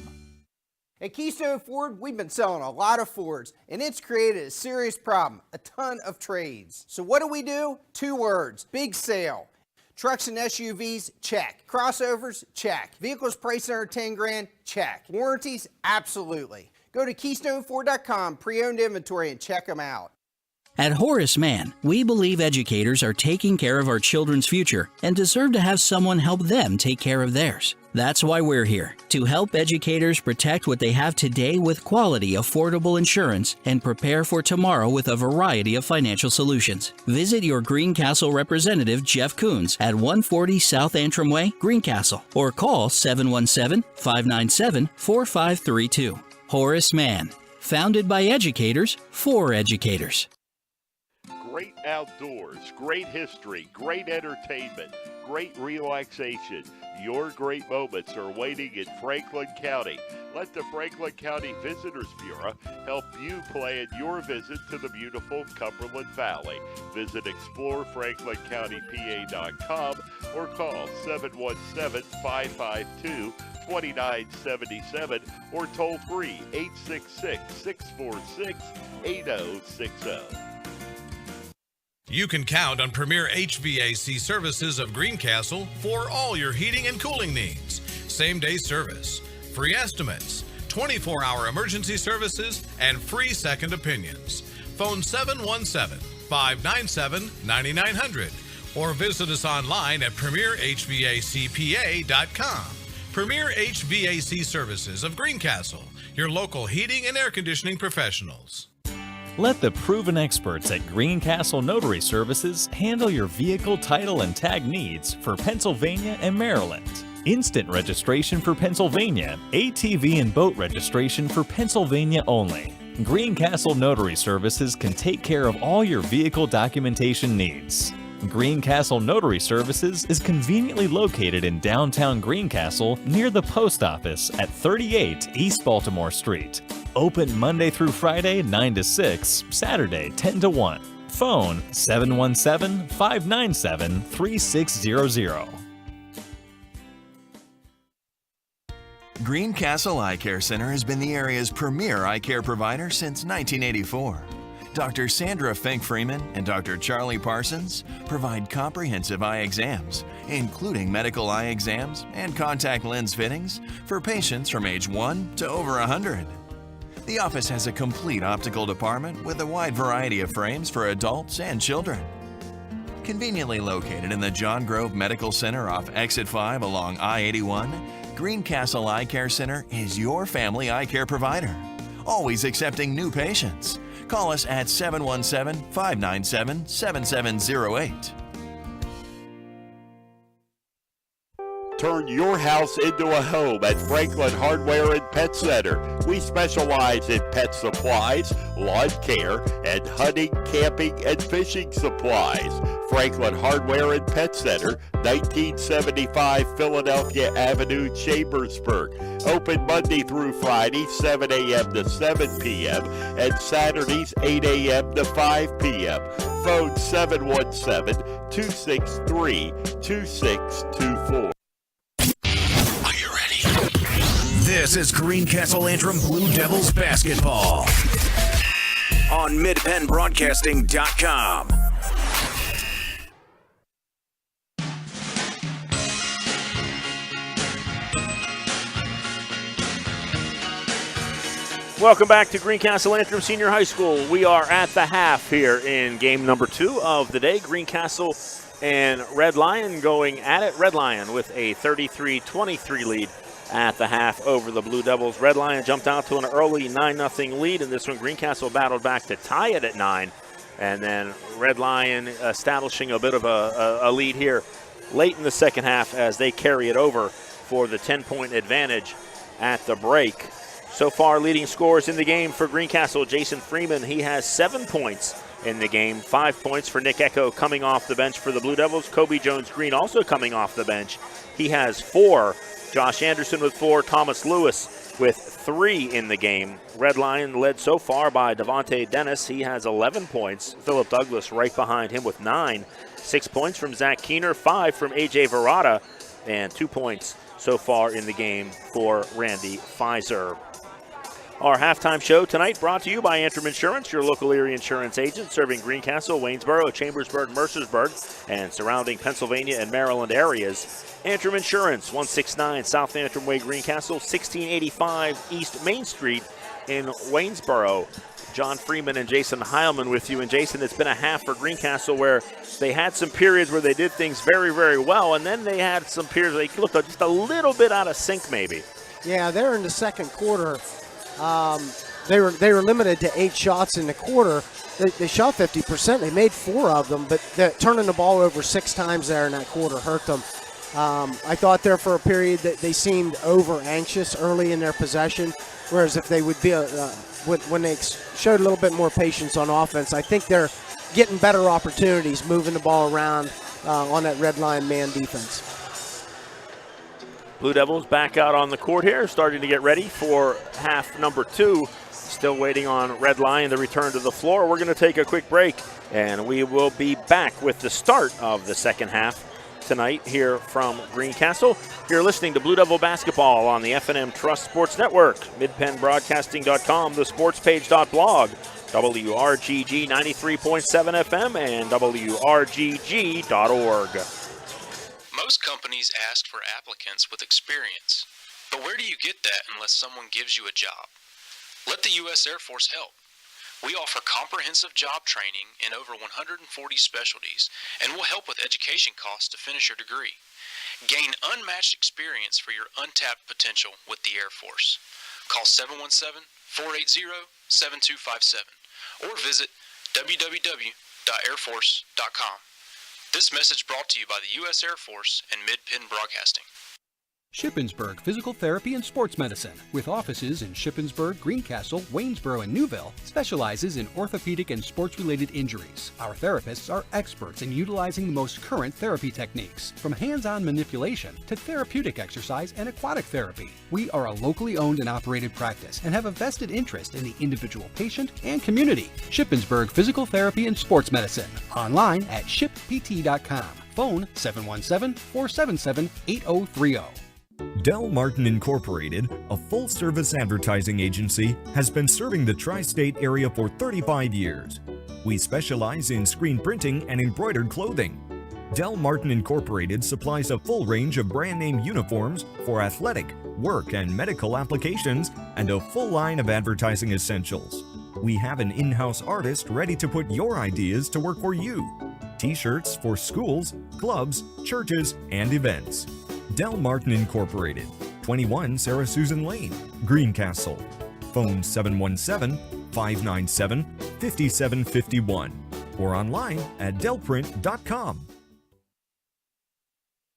At Keystone Ford, we've been selling a lot of Fords, and it's created a serious problem, a ton of trades. So what do? 2 words, big sale. Trucks and SUVs, check. Crossovers, check. Vehicles priced under 10 grand, check. Warranties, absolutely. Go to KeystoneFord.com, pre-owned inventory, and check them out. At Horace Mann, we believe educators are taking care of our children's future and deserve to have someone help them take care of theirs. That's why we're here, to help educators protect what they have today with quality, affordable insurance and prepare for tomorrow with a variety of financial solutions. Visit your Greencastle representative, Jeff Coons, at 140 South Antrim Way, Greencastle, or call 717-597-4532. Horace Mann, founded by educators for educators. Great outdoors, great history, great entertainment, great relaxation. Your great moments are waiting in Franklin County. Let the Franklin County Visitors Bureau help you plan your visit to the beautiful Cumberland Valley. Visit explorefranklincountypa.com or call 717-552-2977 or toll free 866-646-8060. You can count on Premier HVAC Services of Greencastle for all your heating and cooling needs. Same-day service, free estimates, 24-hour emergency services, and free second opinions. Phone 717-597-9900 or visit us online at premierhvacpa.com. Premier HVAC Services of Greencastle, your local heating and air conditioning professionals. Let the proven experts at Greencastle Notary Services handle your vehicle title and tag needs for Pennsylvania and Maryland. Instant registration for Pennsylvania, ATV and boat registration for Pennsylvania only. Greencastle Notary Services can take care of all your vehicle documentation needs. Greencastle Notary Services is conveniently located in downtown Greencastle near the post office at 38 East Baltimore Street. Open Monday through Friday 9 to 6, Saturday 10 to 1. Phone 717-597-3600. Greencastle Eye Care Center has been the area's premier eye care provider since 1984. Dr. Sandra Fink-Freeman and Dr. Charlie Parsons provide comprehensive eye exams, including medical eye exams and contact lens fittings for patients from age 1 to over 100. The office has a complete optical department with a wide variety of frames for adults and children. Conveniently located in the John Grove Medical Center off Exit 5 along I-81, Greencastle Eye Care Center is your family eye care provider, always accepting new patients. Call us at 717-597-7708. Turn your house into a home at Franklin Hardware and Pet Center. We specialize in pet supplies, lawn care, and hunting, camping, and fishing supplies. Franklin Hardware and Pet Center, 1975 Philadelphia Avenue, Chambersburg. Open Monday through Friday, 7 a.m. to 7 p.m. and Saturdays, 8 a.m. to 5 p.m. Phone 717-263-2624. This is Greencastle Antrim Blue Devils basketball on midpenbroadcasting.com. Welcome back to Greencastle Antrim Senior High School. We are at the half here in game number 2 of the day. Greencastle and Red Lion going at it. Red Lion with a 33-23 lead at the half over the Blue Devils. Red Lion jumped out to an early 9-0 lead, and this one Greencastle battled back to tie it at 9. And then Red Lion establishing a bit of a lead here late in the second half as they carry it over for the 10-point advantage at the break. So far, leading scorers in the game for Greencastle, Jason Freeman, he has 7 points in the game. 5 points for Nick Echo coming off the bench for the Blue Devils. Kobe Jones-Green also coming off the bench. He has 4. Josh Anderson with 4. Thomas Lewis with 3 in the game. Red Lion led so far by Devontae Dennis. He has 11 points. Philip Douglas right behind him with 9. 6 points from Zach Keener, 5 from A.J. Verrata, and 2 points so far in the game for Randy Pfizer. Our halftime show tonight brought to you by Antrim Insurance, your local area insurance agent serving Greencastle, Waynesboro, Chambersburg, Mercersburg, and surrounding Pennsylvania and Maryland areas. Antrim Insurance, 169 South Antrim Way, Greencastle, 1685 East Main Street in Waynesboro. John Freeman and Jason Heilman with you. And Jason, it's been a half for Greencastle where they had some periods where they did things very, very well, and then they had some periods where they looked just a little bit out of sync maybe. Yeah, they're in the second quarter. They were limited to 8 shots in the quarter. They shot 50%. They made 4 of them, but turning the ball over 6 times there in that quarter hurt them. I thought there for a period that they seemed over anxious early in their possession, whereas if they would be when they showed a little bit more patience on offense, I think they're getting better opportunities moving the ball around on that Red Lion man defense. Blue Devils back out on the court here, starting to get ready for half number 2. Still waiting on Red Lion to return to the floor. We're going to take a quick break, and we will be back with the start of the second half tonight here from Greencastle. You're listening to Blue Devil Basketball on the F&M Trust Sports Network, midpenbroadcasting.com, the sportspage.blog, WRGG 93.7 FM, and WRGG.org. Most companies ask for applicants with experience, but where do you get that unless someone gives you a job? Let the U.S. Air Force help. We offer comprehensive job training in over 140 specialties, and we'll help with education costs to finish your degree. Gain unmatched experience for your untapped potential with the Air Force. Call 717-480-7257 or visit www.airforce.com. This message brought to you by the U.S. Air Force and Mid-Penn Broadcasting. Shippensburg Physical Therapy and Sports Medicine, with offices in Shippensburg, Greencastle, Waynesboro, and Newville, specializes in orthopedic and sports-related injuries. Our therapists are experts in utilizing the most current therapy techniques, from hands-on manipulation to therapeutic exercise and aquatic therapy. We are a locally owned and operated practice and have a vested interest in the individual patient and community. Shippensburg Physical Therapy and Sports Medicine, online at shippt.com. Phone 717-477-8030. Del Martin Incorporated, a full-service advertising agency, has been serving the tri-state area for 35 years. We specialize in screen printing and embroidered clothing. Del Martin Incorporated supplies a full range of brand name uniforms for athletic, work, and medical applications, and a full line of advertising essentials. We have an in-house artist ready to put your ideas to work for you. T-shirts for schools, clubs, churches, and events. Del Martin Incorporated, 21 Sarah Susan Lane, Greencastle. Phone 717-597-5751 or online at delprint.com.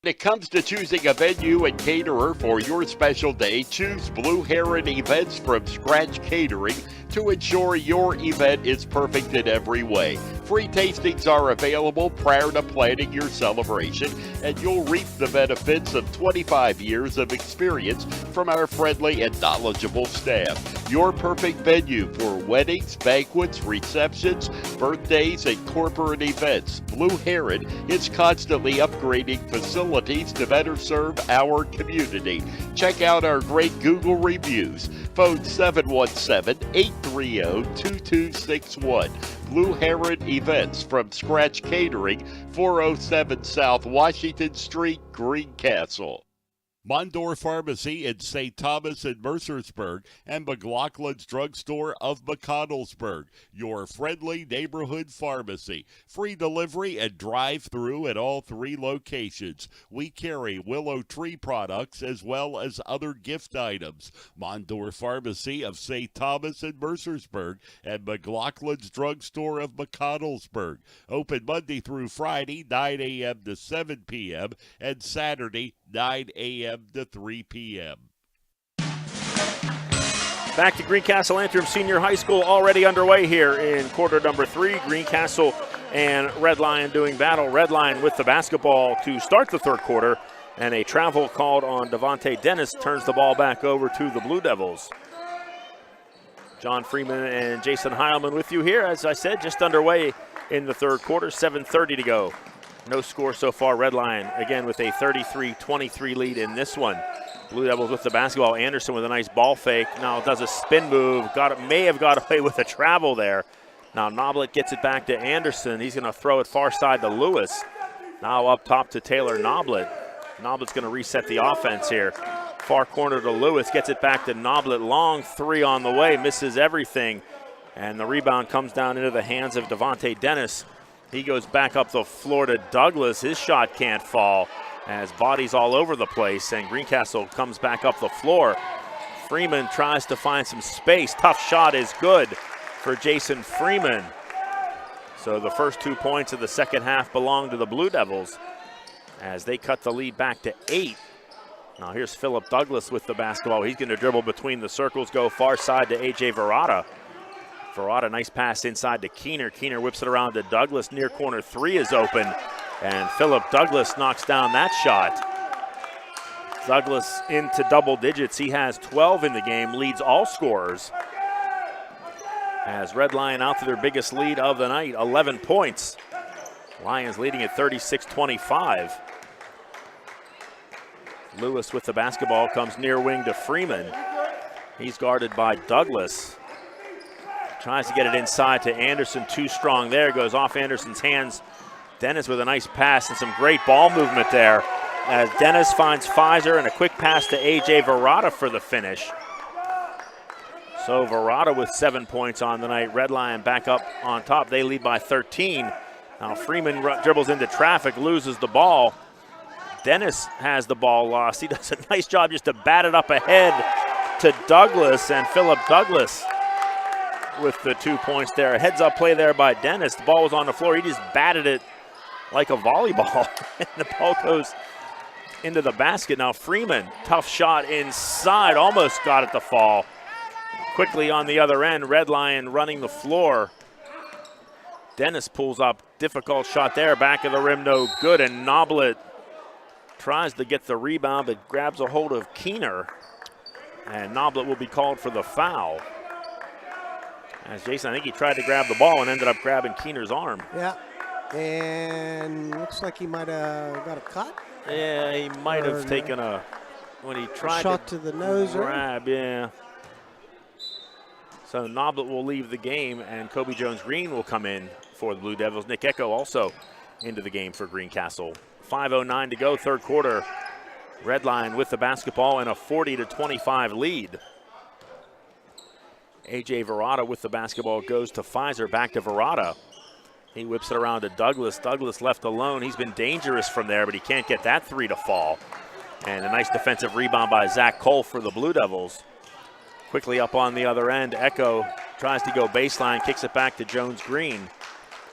When it comes to choosing a venue and caterer for your special day, choose Blue Heron Events from Scratch Catering to ensure your event is perfect in every way. Free tastings are available prior to planning your celebration, and you'll reap the benefits of 25 years of experience from our friendly and knowledgeable staff. Your perfect venue for weddings, banquets, receptions, birthdays, and corporate events. Blue Heron is constantly upgrading facilities to better serve our community. Check out our great Google reviews. Phone 717-830-2261. Blue Heron Events from Scratch Catering, 407 South Washington Street, Greencastle. Mondor Pharmacy in St. Thomas and Mercersburg, and McLaughlin's Drugstore of McConnellsburg, your friendly neighborhood pharmacy. Free delivery and drive-through at all 3 locations. We carry Willow Tree products as well as other gift items. Mondor Pharmacy of St. Thomas and Mercersburg, and McLaughlin's Drugstore of McConnellsburg. Open Monday through Friday, 9 a.m. to 7 p.m., and Saturday, 9 a.m. to 3 p.m. Back to Greencastle Antrim Senior High School, already underway here in quarter number 3. Greencastle and Red Lion doing battle. Red Lion with the basketball to start the third quarter, and a travel called on Devontae Dennis turns the ball back over to the Blue Devils. John Freeman and Jason Heilman with you here. As I said, just underway in the third quarter, 7:30 to go. No score so far. Red Lion again with a 33-23 lead in this one. Blue Devils with the basketball. Anderson with a nice ball fake. Now does a spin move. May have got away with a travel there. Now Noblet gets it back to Anderson. He's going to throw it far side to Lewis. Now up top to Taylor Noblet. Noblet's going to reset the offense here. Far corner to Lewis. Gets it back to Noblet. Long three on the way. Misses everything. And the rebound comes down into the hands of Devontae Dennis. He goes back up the floor to Douglas. His shot can't fall as bodies all over the place, and Greencastle comes back up the floor. Freeman tries to find some space. Tough shot is good for Jason Freeman. So the first 2 points of the second half belong to the Blue Devils as they cut the lead back to 8. Now here's Philip Douglas with the basketball. He's going to dribble between the circles, go far side to A.J. Verrata. Verrata, nice pass inside to Keener. Keener whips it around to Douglas. Near corner 3 is open, and Philip Douglas knocks down that shot. Douglas into double digits. He has 12 in the game, leads all scorers. As Red Lion out to their biggest lead of the night, 11 points. Lions leading at 36-25. Lewis with the basketball comes near wing to Freeman. He's guarded by Douglas. Tries to get it inside to Anderson, too strong there, goes off Anderson's hands. Dennis with a nice pass and some great ball movement there as Dennis finds Pfizer and a quick pass to A.J. Verrata for the finish. So Verrata with 7 points on the night. Red Lion back up on top. They lead by 13. Now Freeman dribbles into traffic, loses the ball. Dennis has the ball lost. He does a nice job just to bat it up ahead to Douglas, and Philip Douglas with the 2 points there. A heads-up play there by Dennis. The ball was on the floor. He just batted it like a volleyball. And the ball goes into the basket. Now Freeman, tough shot inside, almost got it to fall. Quickly on the other end, Red Lion running the floor. Dennis pulls up, difficult shot there, back of the rim, no good, and Noblet tries to get the rebound, but grabs a hold of Keener, and Noblet will be called for the foul. As Jason, I think he tried to grab the ball and ended up grabbing Keener's arm. Yeah, and looks like he might have got a cut. Yeah, he might have taken when he tried shot to the nose. Grab, yeah. So Noblet will leave the game, and Kobe Jones-Green will come in for the Blue Devils. Nick Echo also into the game for Greencastle. 5:09 to go, third quarter. Red Lion with the basketball and a 40-25 lead. A.J. Verrata with the basketball goes to Pfizer, back to Verrata. He whips it around to Douglas. Douglas left alone. He's been dangerous from there, but he can't get that three to fall. And a nice defensive rebound by Zach Cole for the Blue Devils. Quickly up on the other end, Echo tries to go baseline, kicks it back to Jones-Green.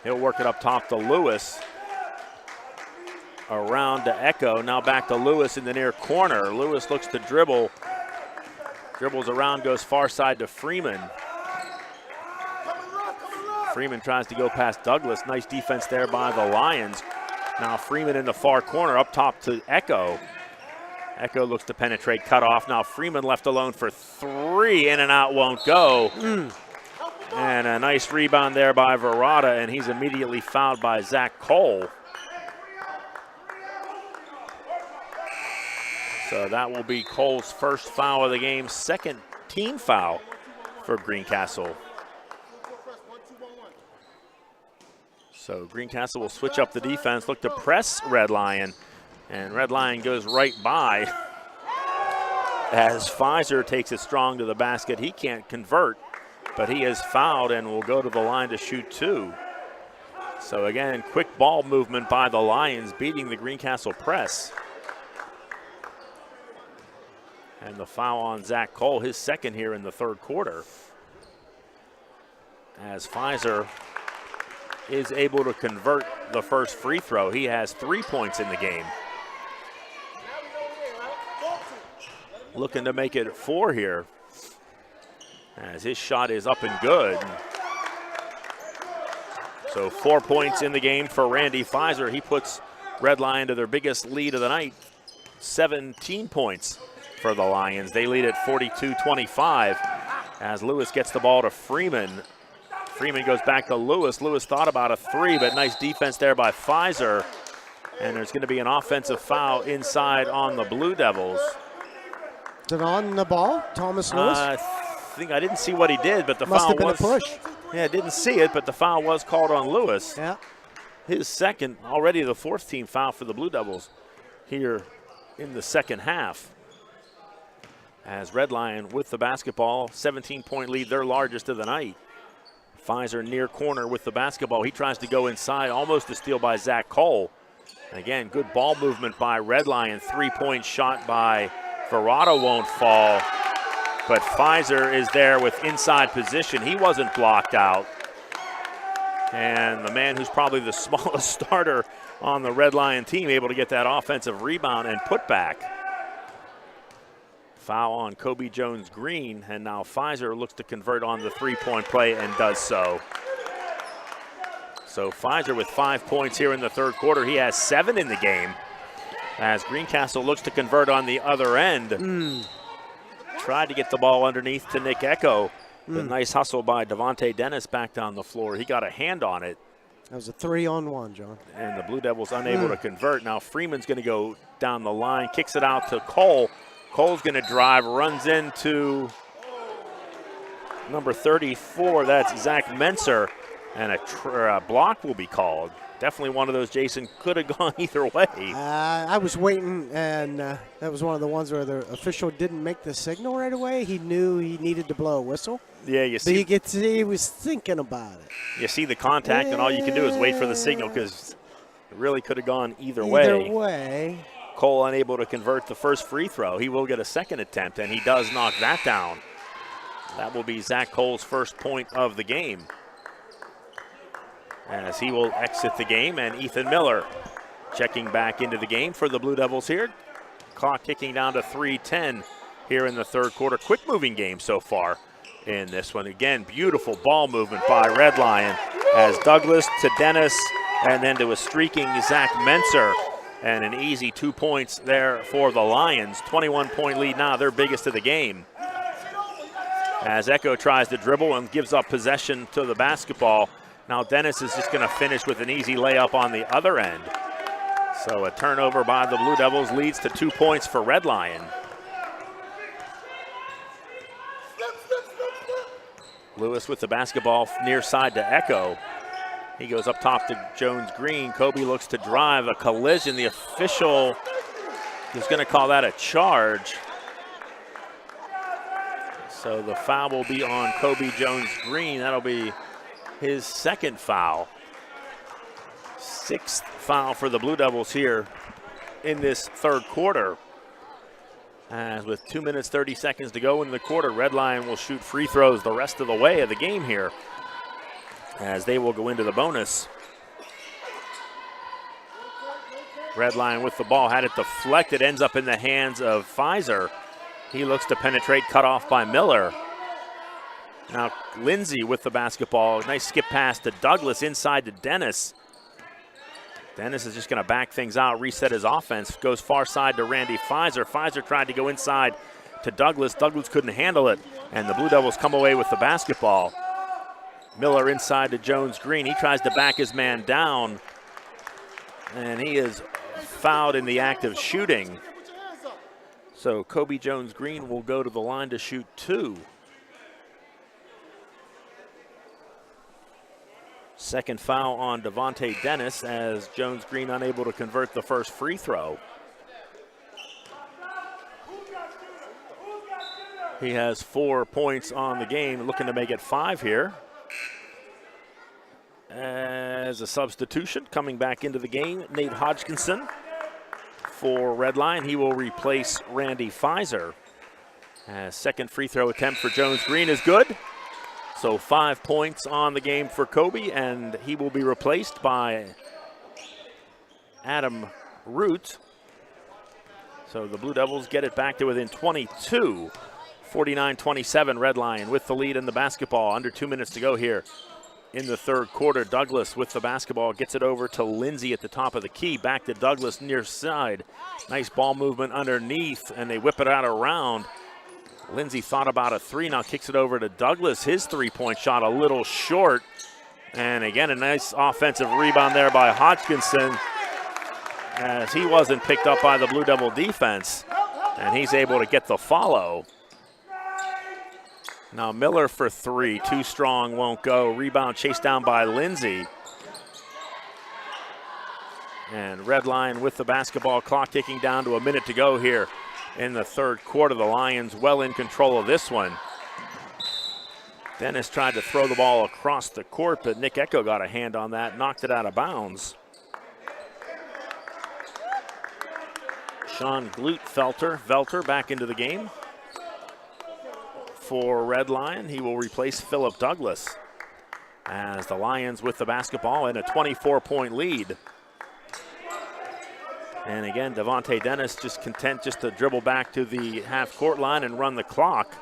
He'll work it up top to Lewis. Around to Echo, now back to Lewis in the near corner. Lewis looks to dribble. Dribbles around, goes far side to Freeman. Freeman tries to go past Douglas. Nice defense there by the Lions. Now Freeman in the far corner, up top to Echo. Echo looks to penetrate, cut off. Now Freeman left alone for three. In and out won't go. And a nice rebound there by Verrata, and he's immediately fouled by Zach Cole. So that will be Cole's first foul of the game, second team foul for Greencastle. So Greencastle will switch up the defense, look to press Red Lion, and Red Lion goes right by as Pfizer takes it strong to the basket. He can't convert, but he is fouled and will go to the line to shoot two. So again, quick ball movement by the Lions, beating the Greencastle press. And the foul on Zach Cole, his second here in the third quarter. As Pfizer is able to convert the first free throw. He has 3 points in the game. Looking to make it 4 here, as his shot is up and good. So 4 points in the game for Randy Pfizer. He puts Red Lion to their biggest lead of the night, 17 points for the Lions. They lead at 42-25 as Lewis gets the ball to Freeman. Freeman goes back to Lewis. Lewis thought about a three, but nice defense there by Pfizer. And there's going to be an offensive foul inside on the Blue Devils. Is it on the ball, Thomas Lewis? I didn't see what he did, but the Must foul have been was. a push. Yeah, I didn't see it, but the foul was called on Lewis. Yeah. His second, already the fourth team foul for the Blue Devils here in the second half. As Red Lion with the basketball, 17-point lead, their largest of the night. Pfizer near corner with the basketball. He tries to go inside, almost a steal by Zach Cole. And again, good ball movement by Red Lion. 3-point shot by Verrata won't fall. But Pfizer is there with inside position. He wasn't blocked out. And the man who's probably the smallest starter on the Red Lion team able to get that offensive rebound and put back. Foul on Kobe Jones-Green, and now Pfizer looks to convert on the three-point play and does so. So Pfizer with 5 points here in the third quarter. He has 7 in the game as Greencastle looks to convert on the other end. Tried to get the ball underneath to Nick Echo. The nice hustle by Devontae Dennis back down the floor. He got a hand on it. That was a 3-on-1, John. And the Blue Devils unable to convert. Now Freeman's going to go down the line, kicks it out to Cole. Cole's going to drive, runs into number 34. That's Zach Menser, and a block will be called. Definitely one of those, Jason, could have gone either way. I was waiting, and that was one of the ones where the official didn't make the signal right away. He knew he needed to blow a whistle. Yeah, you see. But you get to see he was thinking about it. You see the contact, and all you can do is wait for the signal because it really could have gone either way. Either way. Cole unable to convert the first free throw. He will get a second attempt, and he does knock that down. That will be Zach Cole's first point of the game, as he will exit the game. And Ethan Miller checking back into the game for the Blue Devils here. Clock kicking down to 3:10 here in the third quarter. Quick moving game so far in this one. Again, beautiful ball movement by Red Lion as Douglas to Dennis and then to a streaking Zach Menser. And an easy 2 points there for the Lions. 21-point lead now, their biggest of the game. As Echo tries to dribble and gives up possession to the basketball. Now Dennis is just going to finish with an easy layup on the other end. So a turnover by the Blue Devils leads to 2 points for Red Lion. Lewis with the basketball near side to Echo. He goes up top to Jones Green. Kobe looks to drive, a collision. The official is going to call that a charge. So the foul will be on Kobe Jones Green. That'll be his second foul. Sixth foul for the Blue Devils here in this third quarter. As with 2 minutes, 30 seconds to go in the quarter, Red Lion will shoot free throws the rest of the way of the game here, as they will go into the bonus. Red Lion with the ball, had it deflected, ends up in the hands of Pfizer. He looks to penetrate, cut off by Miller. Now Lindsay with the basketball, nice skip pass to Douglas inside to Dennis. Dennis is just going to back things out, reset his offense, goes far side to Randy Pfizer. Pfizer tried to go inside to Douglas. Douglas couldn't handle it, and the Blue Devils come away with the basketball. Miller inside to Jones Green. He tries to back his man down, and he is fouled in the act of shooting. So Kobe Jones Green will go to the line to shoot 2. Second foul on Devontae Dennis as Jones Green unable to convert the first free throw. He has 4 points on the game, looking to make it 5 here. As a substitution coming back into the game, Nate Hodgkinson for Red Lion. He will replace Randy Pfizer. Second free throw attempt for Jones Green is good. So 5 points on the game for Kobe, and he will be replaced by Adam Root. So the Blue Devils get it back to within 22. 49-27, Red Lion with the lead in the basketball. Under 2 minutes to go here in the third quarter. Douglas with the basketball gets it over to Lindsay at the top of the key. Back to Douglas near side. Nice ball movement underneath, and they whip it out around. Lindsay thought about a 3, now kicks it over to Douglas. His 3-point shot a little short. And again, a nice offensive rebound there by Hodgkinson, as he wasn't picked up by the Blue Devil defense, and he's able to get the follow. Now Miller for 3, too strong, won't go. Rebound chased down by Lindsay. And Red Lion with the basketball, clock ticking down to a minute to go here in the third quarter. The Lions well in control of this one. Dennis tried to throw the ball across the court, but Nick Echo got a hand on that, knocked it out of bounds. Sean Velter back into the game for Red Lion. He will replace Philip Douglas as the Lions with the basketball in a 24-point lead. And again, Devontae Dennis just content just to dribble back to the half-court line and run the clock.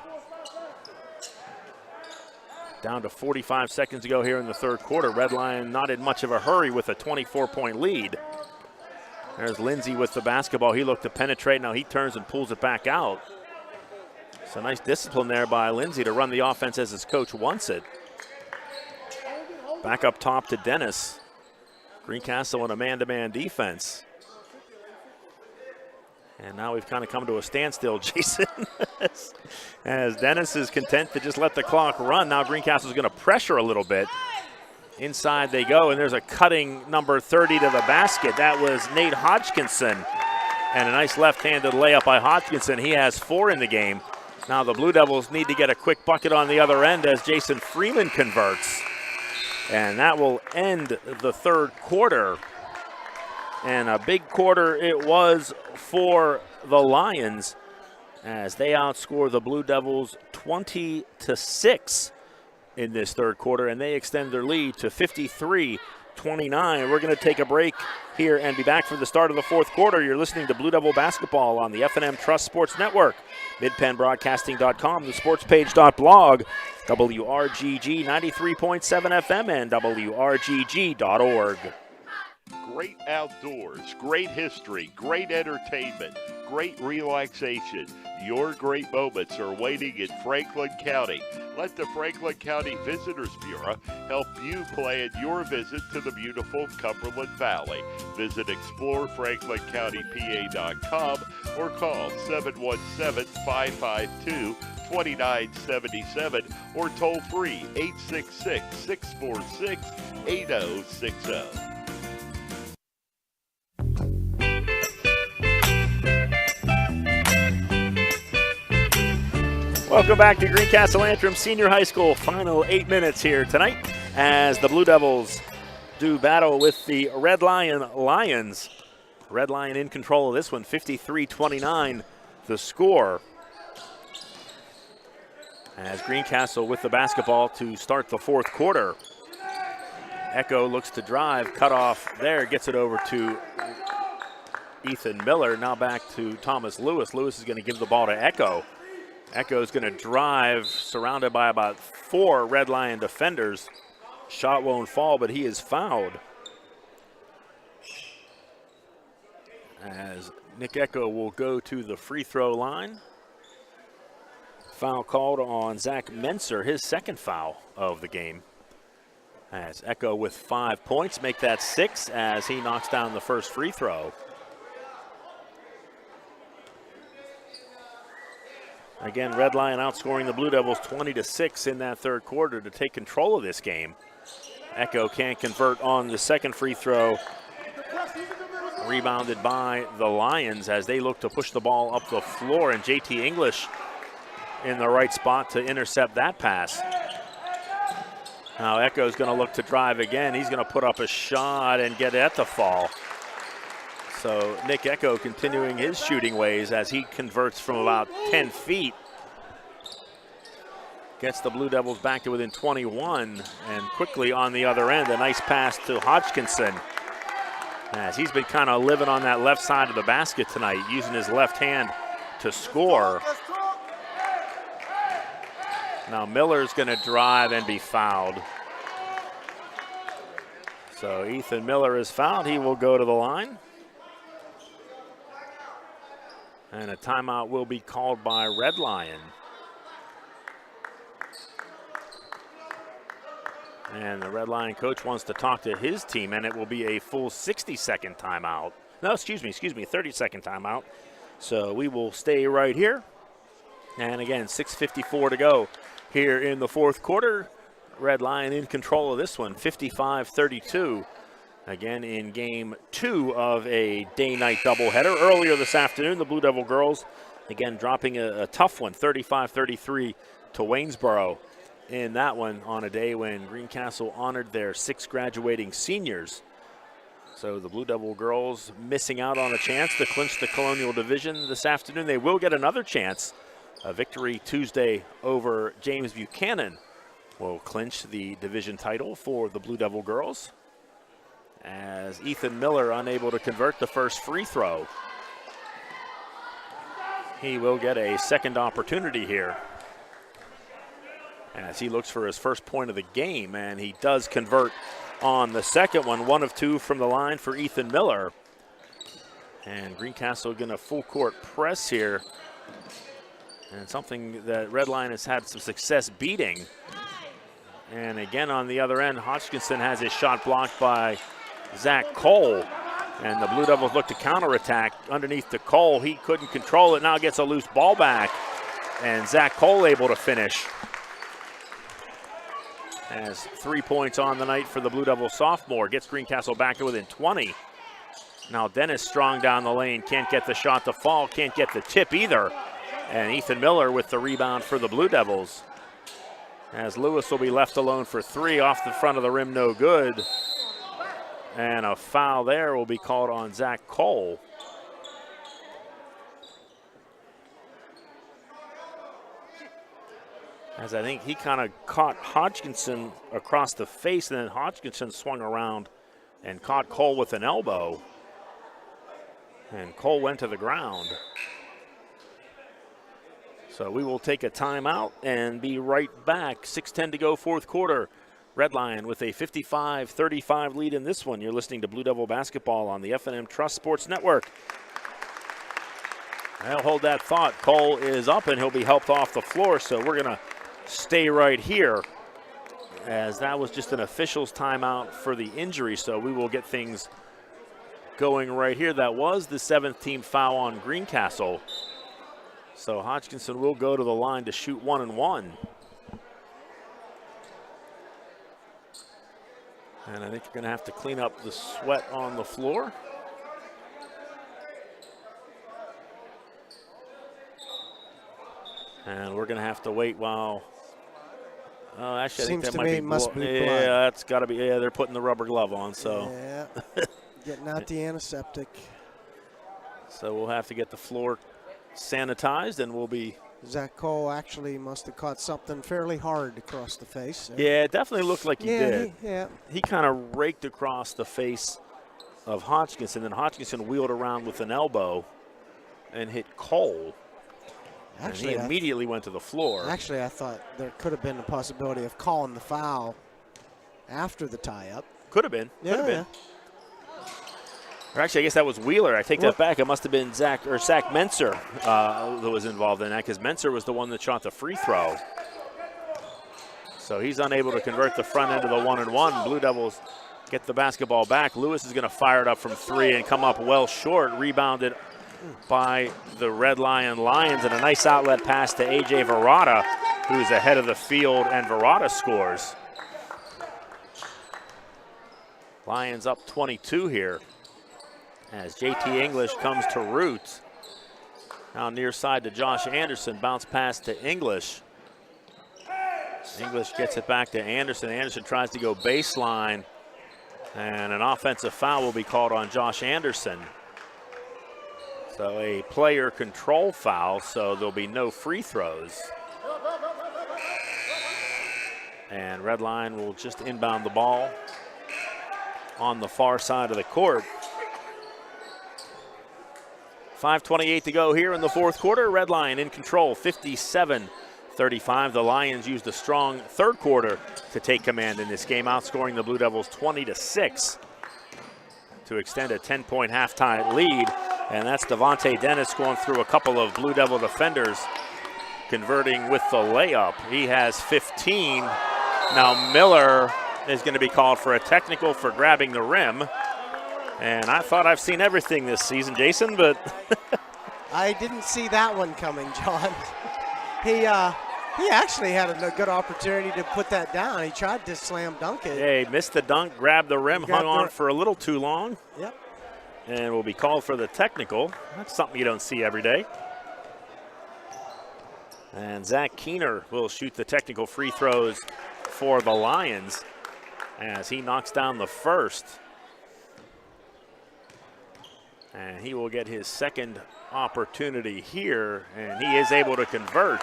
Down to 45 seconds to go here in the third quarter. Red Lion not in much of a hurry with a 24-point lead. There's Lindsay with the basketball. He looked to penetrate. Now he turns and pulls it back out. So nice discipline there by Lindsay to run the offense as his coach wants it. Back up top to Dennis. Greencastle in a man-to-man defense. And now we've kind of come to a standstill, Jason, as Dennis is content to just let the clock run. Now Greencastle's going to pressure a little bit. Inside they go, and there's a cutting number 30 to the basket. That was Nate Hodgkinson, and a nice left-handed layup by Hodgkinson. He has 4 in the game. Now the Blue Devils need to get a quick bucket on the other end as Jason Freeman converts. And that will end the third quarter. And a big quarter it was for the Lions as they outscore the Blue Devils 20-6 in this third quarter, and they extend their lead to 53-27 58-29. We're going to take a break here and be back for the start of the fourth quarter. You're listening to Blue Devil Basketball on the F&M Trust Sports Network, midpennbroadcasting.com, the sportspage.blog, WRGG 93.7 FM, and WRGG.org. Great outdoors, great history, great entertainment, great relaxation. Your great moments are waiting in Franklin County. Let the Franklin County Visitors Bureau help you plan your visit to the beautiful Cumberland Valley. Visit explorefranklincountypa.com or call 717-552-2977 or toll free 866-646-8060. Welcome back to Greencastle Antrim Senior High School. Final 8 minutes here tonight as the Blue Devils do battle with the Red Lion Lions. Red Lion in control of this one, 53-29 the score. As Greencastle with the basketball to start the fourth quarter. Echo looks to drive, cut off there, gets it over to Ethan Miller. Now back to Thomas Lewis. Lewis is going to give the ball to Echo. Echo is going to drive, surrounded by about 4 Red Lion defenders. Shot won't fall, but he is fouled. As Nick Echo will go to the free throw line. Foul called on Zach Menser, his second foul of the game. As Echo with 5 points, make that 6 as he knocks down the first free throw. Again, Red Lion outscoring the Blue Devils 20-6 in that third quarter to take control of this game. Echo can't convert on the second free throw. Rebounded by the Lions as they look to push the ball up the floor, and JT English in the right spot to intercept that pass. Now Echo's going to look to drive again. He's going to put up a shot and get at the fall. So Nick Echo continuing his shooting ways as he converts from about 10 feet. Gets the Blue Devils back to within 21, and quickly on the other end, a nice pass to Hodgkinson. As he's been kind of living on that left side of the basket tonight, using his left hand to score. Now Miller's going to drive and be fouled. So Ethan Miller is fouled. He will go to the line. And a timeout will be called by Red Lion. And the Red Lion coach wants to talk to his team, and it will be a full 60-second timeout. No, excuse me, 30-second timeout. So we will stay right here. And again, 6:54 to go here in the fourth quarter. Red Lion in control of this one, 55-32. Again, in game 2 of a day-night doubleheader. Earlier this afternoon, the Blue Devil girls, again, dropping a tough one, 35-33 to Waynesboro. In that one on a day when Greencastle honored their 6 graduating seniors. So the Blue Devil girls missing out on a chance to clinch the Colonial Division this afternoon. They will get another chance. A victory Tuesday over James Buchanan will clinch the division title for the Blue Devil girls. As Ethan Miller unable to convert the first free throw. He will get a second opportunity here as he looks for his first point of the game, and he does convert on the second one. 1 of 2 from the line for Ethan Miller. And Greencastle going to full court press here, and something that Red Lion has had some success beating. And again on the other end, Hodgkinson has his shot blocked by Zach Cole, and the Blue Devils look to counterattack underneath to Cole. He couldn't control it, now gets a loose ball back, and Zach Cole able to finish. Has 3 points on the night for the Blue Devil sophomore, gets Greencastle back to within 20. Now Dennis Strong down the lane, can't get the shot to fall, can't get the tip either, and Ethan Miller with the rebound for the Blue Devils. As Lewis will be left alone for 3 off the front of the rim, no good. And a foul there will be called on Zach Cole. As I think he kind of caught Hodgkinson across the face, and then Hodgkinson swung around and caught Cole with an elbow. And Cole went to the ground. So we will take a timeout and be right back. 6:10 to go, fourth quarter. Red Lion with a 55-35 lead in this one. You're listening to Blue Devil Basketball on the F&M Trust Sports Network. I'll hold that thought. Cole is up and he'll be helped off the floor, so we're going to stay right here as that was just an official's timeout for the injury, so we will get things going right here. That was the 7th team foul on Greencastle. So Hodgkinson will go to the line to shoot 1 and 1. And I think you're going to have to clean up the sweat on the floor. And we're going to have to wait while. Actually, I think that might be. Yeah, that's got to be. Yeah, they're putting the rubber glove on. So. Yeah. Getting out the antiseptic. So we'll have to get the floor sanitized, and we'll be. Zach Cole actually must have caught something fairly hard across the face. Yeah, it definitely looked like he did. Yeah. He kind of raked across the face of Hodgkinson, and Hodgkinson wheeled around with an elbow and hit Cole. Actually, and he immediately went to the floor. Actually, I thought there could have been a possibility of calling the foul after the tie-up. Could have been. Could have been. Or actually, I guess that was Wheeler. I take that back. It must have been Zach Menser that was involved in that, because Menser was the one that shot the free throw. So he's unable to convert the front end of the 1 and 1. Blue Devils get the basketball back. Lewis is going to fire it up from 3 and come up well short. Rebounded by the Red Lions, and a nice outlet pass to A.J. Verrata, who's ahead of the field, and Verrata scores. Lions up 22 here as J.T. English comes to root. Now near side to Josh Anderson, bounce pass to English. English gets it back to Anderson. Anderson tries to go baseline, and an offensive foul will be called on Josh Anderson. So a player control foul, so there'll be no free throws. And Red Lion will just inbound the ball on the far side of the court. 5:28 to go here in the fourth quarter. Red Lion in control, 57-35. The Lions used a strong third quarter to take command in this game, outscoring the Blue Devils 20-6 to extend a 10-point halftime lead. And that's Devontae Dennis going through a couple of Blue Devil defenders, converting with the layup. He has 15. Now Miller is going to be called for a technical for grabbing the rim. And I thought I've seen everything this season, Jason, but I didn't see that one coming, John. He actually had a good opportunity to put that down. He tried to slam dunk it. Yeah, he missed the dunk, grabbed the rim, hung on for a little too long. Yep. And will be called for the technical. That's something you don't see every day. And Zach Keener will shoot the technical free throws for the Lions as he knocks down the first. And he will get his second opportunity here, and he is able to convert.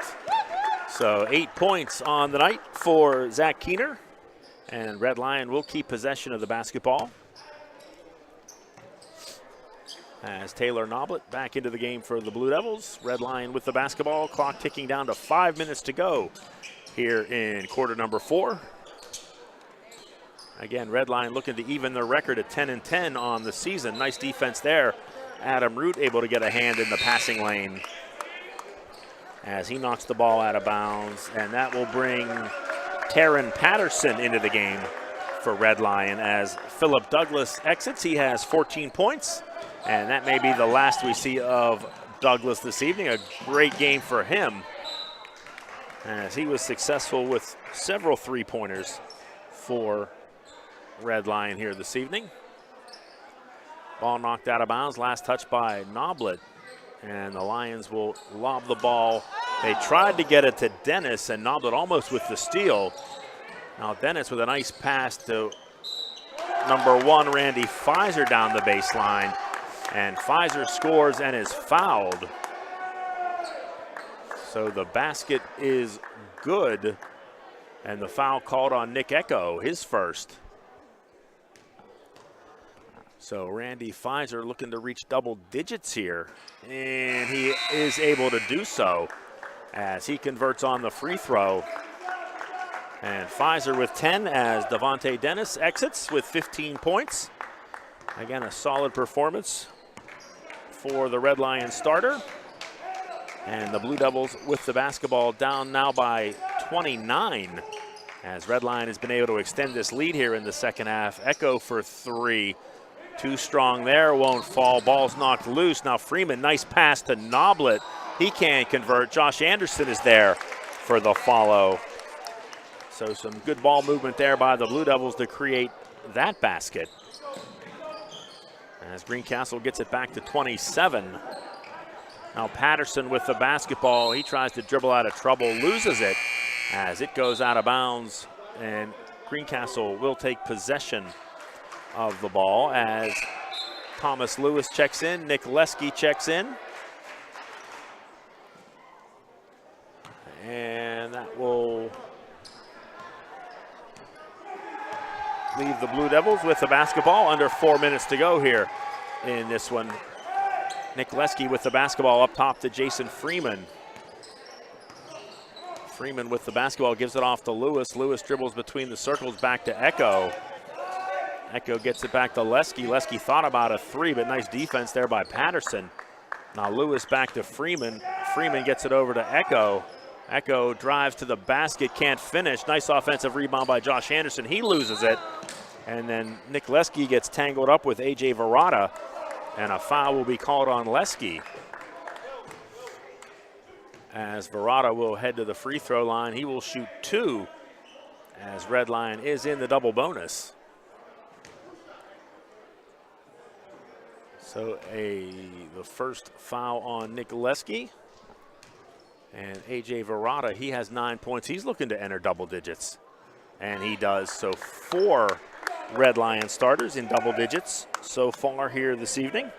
So 8 points on the night for Zach Keener, and Red Lion will keep possession of the basketball. As Taylor Noblet back into the game for the Blue Devils. Red Lion with the basketball, clock ticking down to 5 minutes to go here in quarter number 4. Again, Red Lion looking to even their record at 10-10 on the season. Nice defense there. Adam Root able to get a hand in the passing lane as he knocks the ball out of bounds, and that will bring Taryn Patterson into the game for Red Lion as Philip Douglas exits. He has 14 points. And that may be the last we see of Douglas this evening. A great game for him as he was successful with several three-pointers for Red Lion here this evening. Ball knocked out of bounds. Last touch by Noblet. And the Lions will lob the ball. They tried to get it to Dennis, and Noblet almost with the steal. Now Dennis with a nice pass to number 1, Randy Pfizer, down the baseline. And Pfizer scores and is fouled. So the basket is good. And the foul called on Nick Echo, his first. So Randy Pfizer looking to reach double digits here, and he is able to do so as he converts on the free throw. And Pfizer with 10 as Devontae Dennis exits with 15 points. Again, a solid performance for the Red Lions starter. And the Blue Devils with the basketball down now by 29 as Red Lion has been able to extend this lead here in the second half. Echo for 3. Too strong there, won't fall. Ball's knocked loose. Now Freeman, nice pass to Noblet. He can't convert. Josh Anderson is there for the follow. So some good ball movement there by the Blue Devils to create that basket. As Greencastle gets it back to 27. Now Patterson with the basketball. He tries to dribble out of trouble, loses it as it goes out of bounds. And Greencastle will take possession of the ball as Thomas Lewis checks in, Nick Leske checks in. And that will leave the Blue Devils with the basketball. Under 4 minutes to go here in this one. Nick Leske with the basketball up top to Jason Freeman. Freeman with the basketball gives it off to Lewis. Lewis dribbles between the circles back to Echo. Echo gets it back to Leske. Leske thought about a 3, but nice defense there by Patterson. Now Lewis back to Freeman. Freeman gets it over to Echo. Echo drives to the basket, can't finish. Nice offensive rebound by Josh Anderson. He loses it. And then Nick Leske gets tangled up with A.J. Verrata. And a foul will be called on Leske. As Verrata will head to the free throw line. He will shoot 2 as Red Lion is in the double bonus. So the first foul on Nick Leske. And A.J. Verrata, he has 9 points. He's looking to enter double digits. And he does. So 4 Red Lion starters in double digits so far here this evening.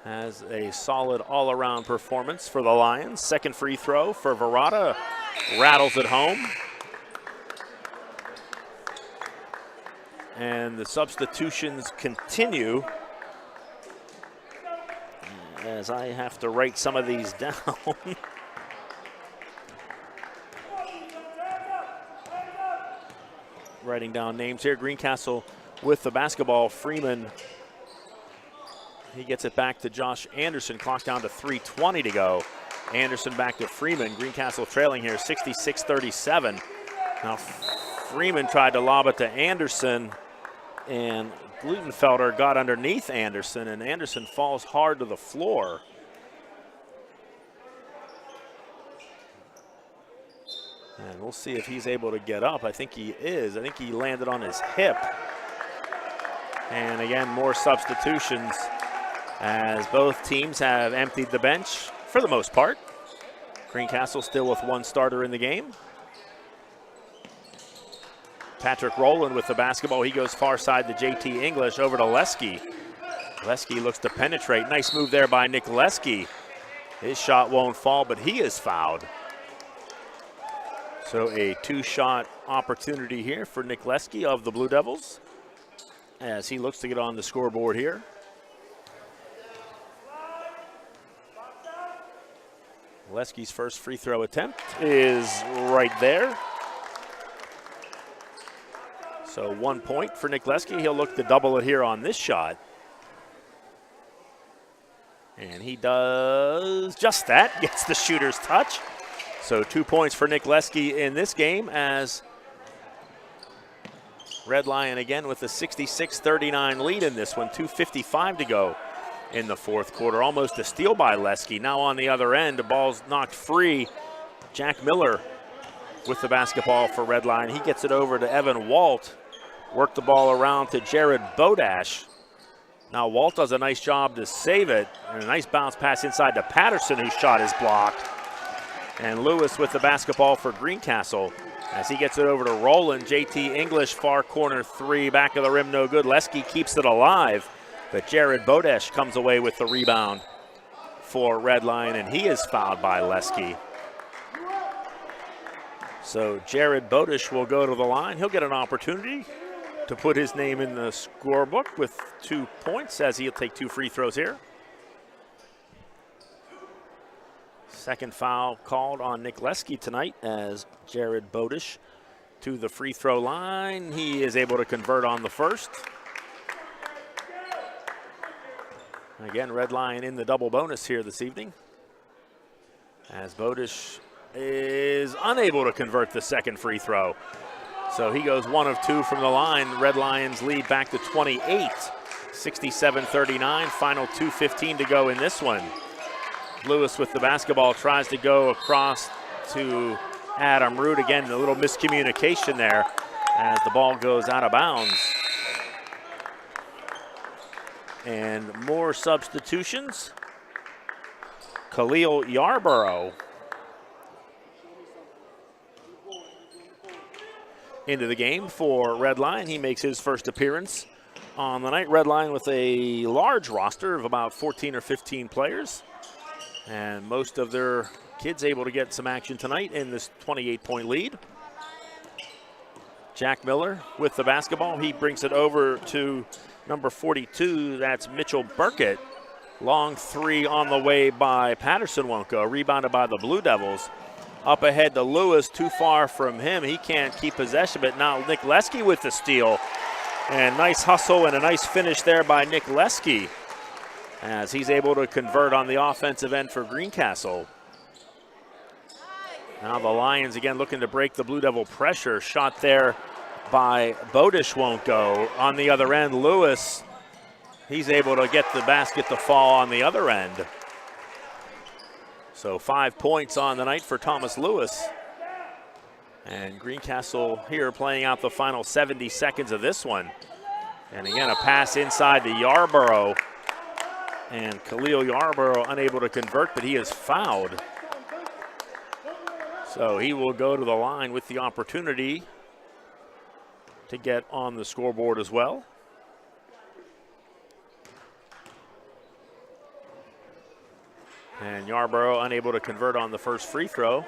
Has a solid all-around performance for the Lions. Second free throw for Verrata. Rattles it home. And the substitutions continue as I have to write some of these down. Writing down names here. Greencastle with the basketball. Freeman, he gets it back to Josh Anderson. Clock down to 3:20 to go. Anderson back to Freeman. Greencastle trailing here 66-37. Now Freeman tried to lob it to Anderson, and Glutenfelder got underneath Anderson, and Anderson falls hard to the floor. And we'll see if he's able to get up. I think he is. I think he landed on his hip. And again, more substitutions as both teams have emptied the bench for the most part. Greencastle still with 1 starter in the game. Patrick Rowland with the basketball. He goes far side to JT English over to Leske. Leske looks to penetrate. Nice move there by Nick Leske. His shot won't fall, but he is fouled. So a 2-shot opportunity here for Nick Leske of the Blue Devils as he looks to get on the scoreboard here. Leske's first free throw attempt is right there. So 1 point for Nick Leske. He'll look to double it here on this shot. And he does just that, gets the shooter's touch. So 2 points for Nick Leske in this game as Red Lion again with a 66-39 lead in this one. 2:55 to go in the fourth quarter. Almost a steal by Leske. Now on the other end, the ball's knocked free. Jack Miller with the basketball for Red Lion. He gets it over to Evan Walt. Work the ball around to Jared Bodash. Now Walt does a nice job to save it. And a nice bounce pass inside to Patterson, whose shot is blocked. And Lewis with the basketball for Greencastle as he gets it over to Rowland. JT English, far corner 3, back of the rim, no good. Leske keeps it alive, but Jared Bodesh comes away with the rebound for Red Lion, and he is fouled by Leske. So Jared Bodesh will go to the line. He'll get an opportunity to put his name in the scorebook with 2 points as he'll take 2 free throws here. Second foul called on Nick Leske tonight as Jared Bodish to the free throw line. He is able to convert on the first. Again, Red Lion in the double bonus here this evening, as Bodish is unable to convert the second free throw. So he goes 1 of 2 from the line. Red Lions lead back to 28, 67-39, final 2:15 to go in this one. Lewis with the basketball tries to go across to Adam Root. Again, a little miscommunication there as the ball goes out of bounds. And more substitutions. Khalil Yarborough into the game for Red Lion. He makes his first appearance on the night. Red Lion with a large roster of about 14 or 15 players, and most of their kids able to get some action tonight in this 28-point lead. Jack Miller with the basketball. He brings it over to number 42. That's Mitchell Burkett. Long three on the way by Patterson won't go. Rebounded by the Blue Devils. Up ahead to Lewis, too far from him. He can't keep possession, but now Nick Leske with the steal. And nice hustle and a nice finish there by Nick Leske as he's able to convert on the offensive end for Greencastle. Now the Lions again looking to break the Blue Devil pressure. Shot there by Bodish won't go. On the other end, Lewis, he's able to get the basket to fall on the other end. So 5 points on the night for Thomas Lewis. And Greencastle here playing out the final 70 seconds of this one. And again, a pass inside to Yarborough. And Khalil Yarborough unable to convert, but he is fouled. So he will go to the line with the opportunity to get on the scoreboard as well. And Yarborough unable to convert on the first free throw.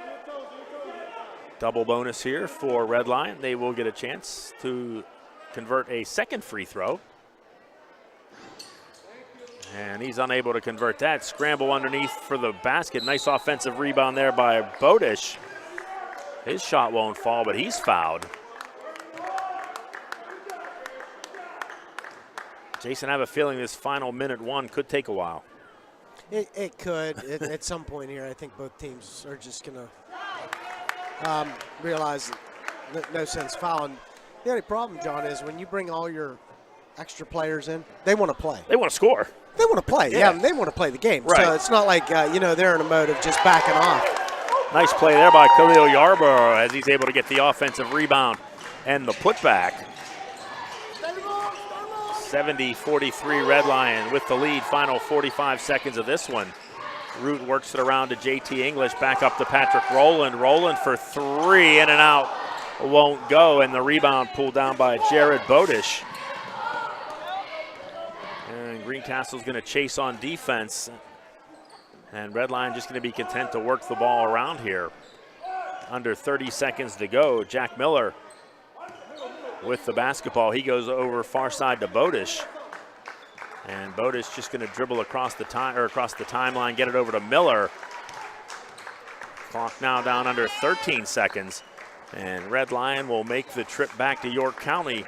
Double bonus here for Red Lion. They will get a chance to convert a second free throw. And he's unable to convert that. Scramble underneath for the basket. Nice offensive rebound there by Bodish. His shot won't fall, but he's fouled. Jason, I have a feeling this final minute one could take a while. It could. At some point here, I think both teams are just going to realize that no sense fouling. The only problem, John, is when you bring all your extra players in, they want to play. They want to score. They want to play. Yeah, they want to play the game. Right. So it's not like, they're in a mode of just backing off. Nice play there by Khalil Yarborough as he's able to get the offensive rebound and the putback. 70-43 Red Lion with the lead. Final 45 seconds of this one. Root works it around to JT English. Back up to Patrick Rowland. Rowland for three. In and out. Won't go. And the rebound pulled down by Jared Bodish. And Greencastle's going to chase on defense. And Red Lion just going to be content to work the ball around here. Under 30 seconds to go. Jack Miller with the basketball. He goes over far side to Bodish. And Bodish just going to dribble across the timeline, get it over to Miller. Clock now down under 13 seconds. And Red Lion will make the trip back to York County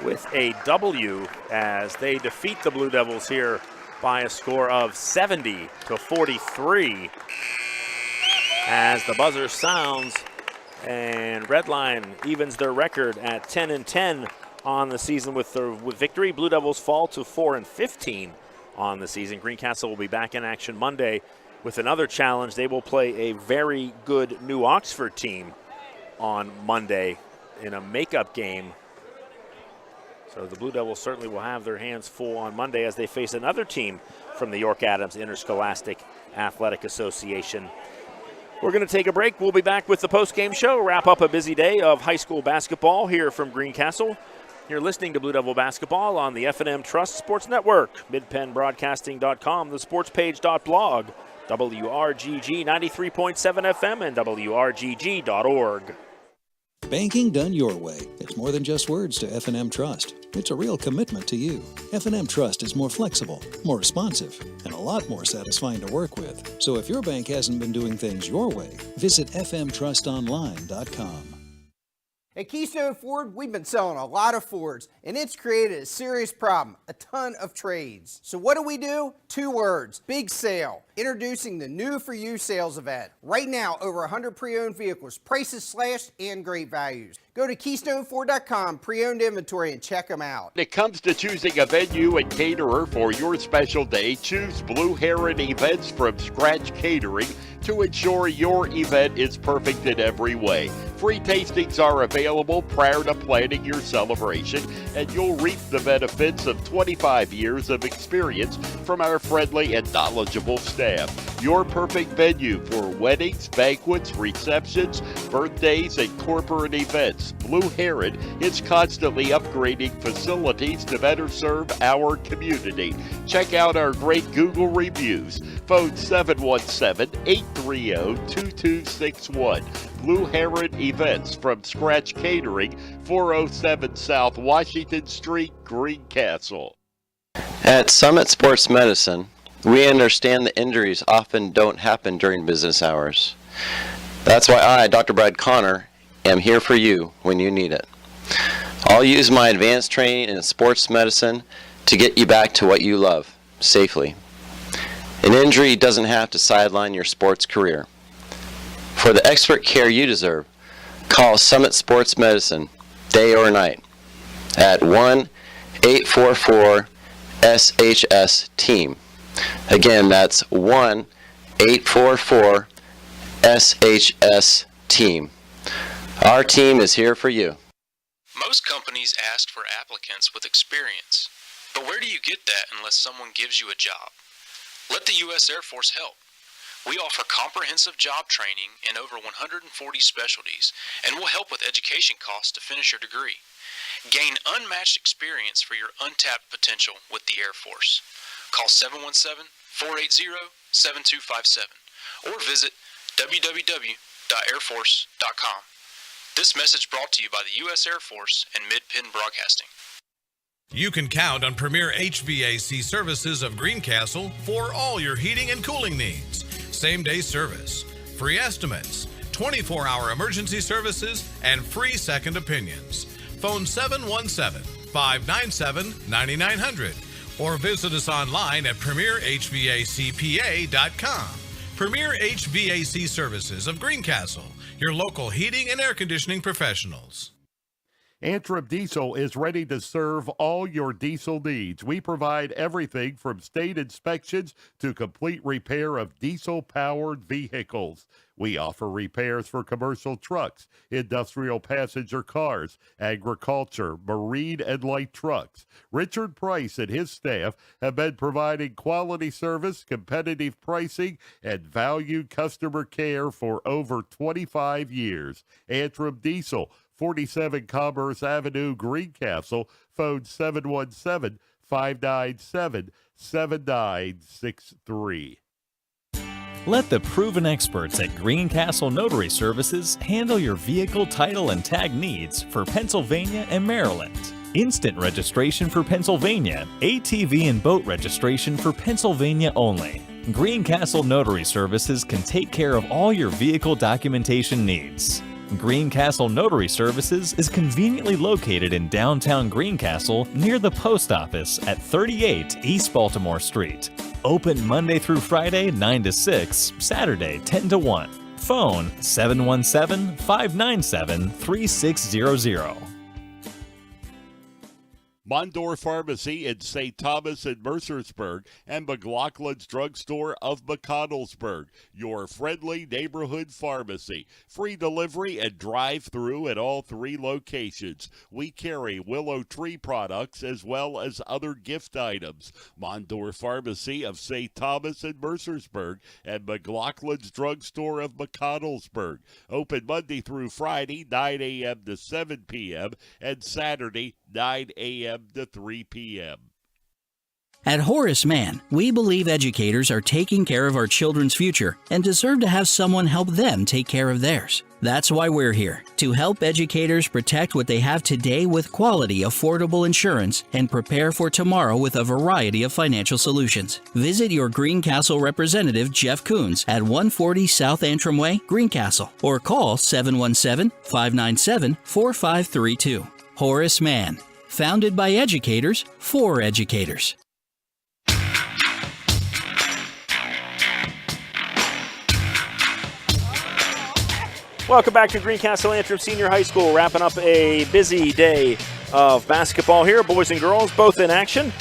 with a W as they defeat the Blue Devils here by a score of 70-43. As the buzzer sounds, and Red Lion evens their record at 10-10 on the season with victory. Blue Devils fall to 4-15 on the season. Greencastle will be back in action Monday with another challenge. They will play a very good New Oxford team on Monday in a makeup game. So the Blue Devils certainly will have their hands full on Monday as they face another team from the York Adams Interscholastic Athletic Association. We're going to take a break. We'll be back with the post-game show, wrap up a busy day of high school basketball here from Greencastle. You're listening to Blue Devil Basketball on the F&M Trust Sports Network, midpennbroadcasting.com, thesportspage.blog, WRGG 93.7 FM, and WRGG.org. Banking done your way. It's more than just words to F&M Trust. It's a real commitment to you. F&M Trust is more flexible, more responsive, and a lot more satisfying to work with. So if your bank hasn't been doing things your way, visit fmtrustonline.com. At Keystone Ford, we've been selling a lot of Fords, and it's created a serious problem, a ton of trades. So what do? 2 words, big sale. Introducing the New For You sales event. Right now, over 100 pre-owned vehicles, prices slashed, and great values. Go to KeystoneFord.com, pre-owned inventory, and check them out. When it comes to choosing a venue and caterer for your special day, choose Blue Heron Events from Scratch Catering to ensure your event is perfect in every way. Free tastings are available prior to planning your celebration, and you'll reap the benefits of 25 years of experience from our friendly and knowledgeable staff. Your perfect venue for weddings, banquets, receptions, birthdays, and corporate events. Blue Heron is constantly upgrading facilities to better serve our community. Check out our great Google reviews. Phone 717-830-2261. Blue Heron Events from Scratch Catering, 407 South Washington Street, Greencastle. At Summit Sports Medicine, we understand that injuries often don't happen during business hours. That's why I, Dr. Brad Connor, am here for you when you need it. I'll use my advanced training in sports medicine to get you back to what you love, safely. An injury doesn't have to sideline your sports career. For the expert care you deserve, call Summit Sports Medicine, day or night, at 1-844-SHS-TEAM. Again, that's 1-844-SHS-TEAM. Our team is here for you. Most companies ask for applicants with experience. But where do you get that unless someone gives you a job? Let the U.S. Air Force help. We offer comprehensive job training in over 140 specialties, and we'll help with education costs to finish your degree. Gain unmatched experience for your untapped potential with the Air Force. Call 717-480-7257 or visit www.airforce.com. This message brought to you by the U.S. Air Force and Mid-Penn Broadcasting. You can count on Premier HVAC Services of Greencastle for all your heating and cooling needs. Same-day service, free estimates, 24-hour emergency services, and free second opinions. Phone 717-597-9900 or visit us online at premierhvacpa.com. Premier HVAC Services of Greencastle, your local heating and air conditioning professionals. Antrim Diesel is ready to serve all your diesel needs. We provide everything from state inspections to complete repair of diesel-powered vehicles. We offer repairs for commercial trucks, industrial passenger cars, agriculture, marine, and light trucks. Richard Price and his staff have been providing quality service, competitive pricing, and valued customer care for over 25 years. Antrim Diesel, 47 Commerce Avenue, Greencastle. Phone 717-597-7963. Let the proven experts at Greencastle Notary Services handle your vehicle title and tag needs for Pennsylvania and Maryland. Instant registration for Pennsylvania, ATV and boat registration for Pennsylvania only. Greencastle Notary Services can take care of all your vehicle documentation needs. Greencastle Notary Services is conveniently located in downtown Greencastle near the post office at 38 East Baltimore Street. Open Monday through Friday 9 to 6, Saturday 10 to 1. Phone 717-597-3600. Mondor Pharmacy in St. Thomas and Mercersburg, and McLaughlin's Drugstore of McConnellsburg, your friendly neighborhood pharmacy. Free delivery and drive-through at all 3 locations. We carry Willow Tree products as well as other gift items. Mondor Pharmacy of St. Thomas and Mercersburg, and McLaughlin's Drugstore of McConnellsburg. Open Monday through Friday, 9 a.m. to 7 p.m., and Saturday, 9 a.m. to 3 p.m. At Horace Mann, we believe educators are taking care of our children's future and deserve to have someone help them take care of theirs. That's why we're here, to help educators protect what they have today with quality, affordable insurance and prepare for tomorrow with a variety of financial solutions. Visit your Greencastle representative, Jeff Coons, at 140 South Antrim Way, Greencastle, or call 717-597-4532. Horace Mann, founded by educators for educators. Welcome back to Greencastle Antrim Senior High School, wrapping up a busy day of basketball here. Boys and girls both in action.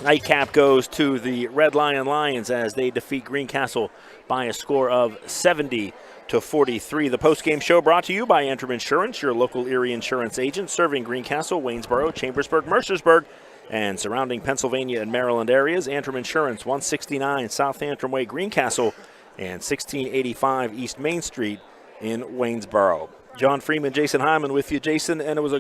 Nightcap goes to the Red Lion Lions as they defeat Greencastle by a score of 70-43. The postgame show brought to you by Antrim Insurance, your local Erie insurance agent, serving Greencastle, Waynesboro, Chambersburg, Mercersburg, and surrounding Pennsylvania and Maryland areas. Antrim Insurance, 169 South Antrim Way, Greencastle, and 1685 East Main Street in Waynesboro. John Freeman, Jason Hyman with you, Jason, and it was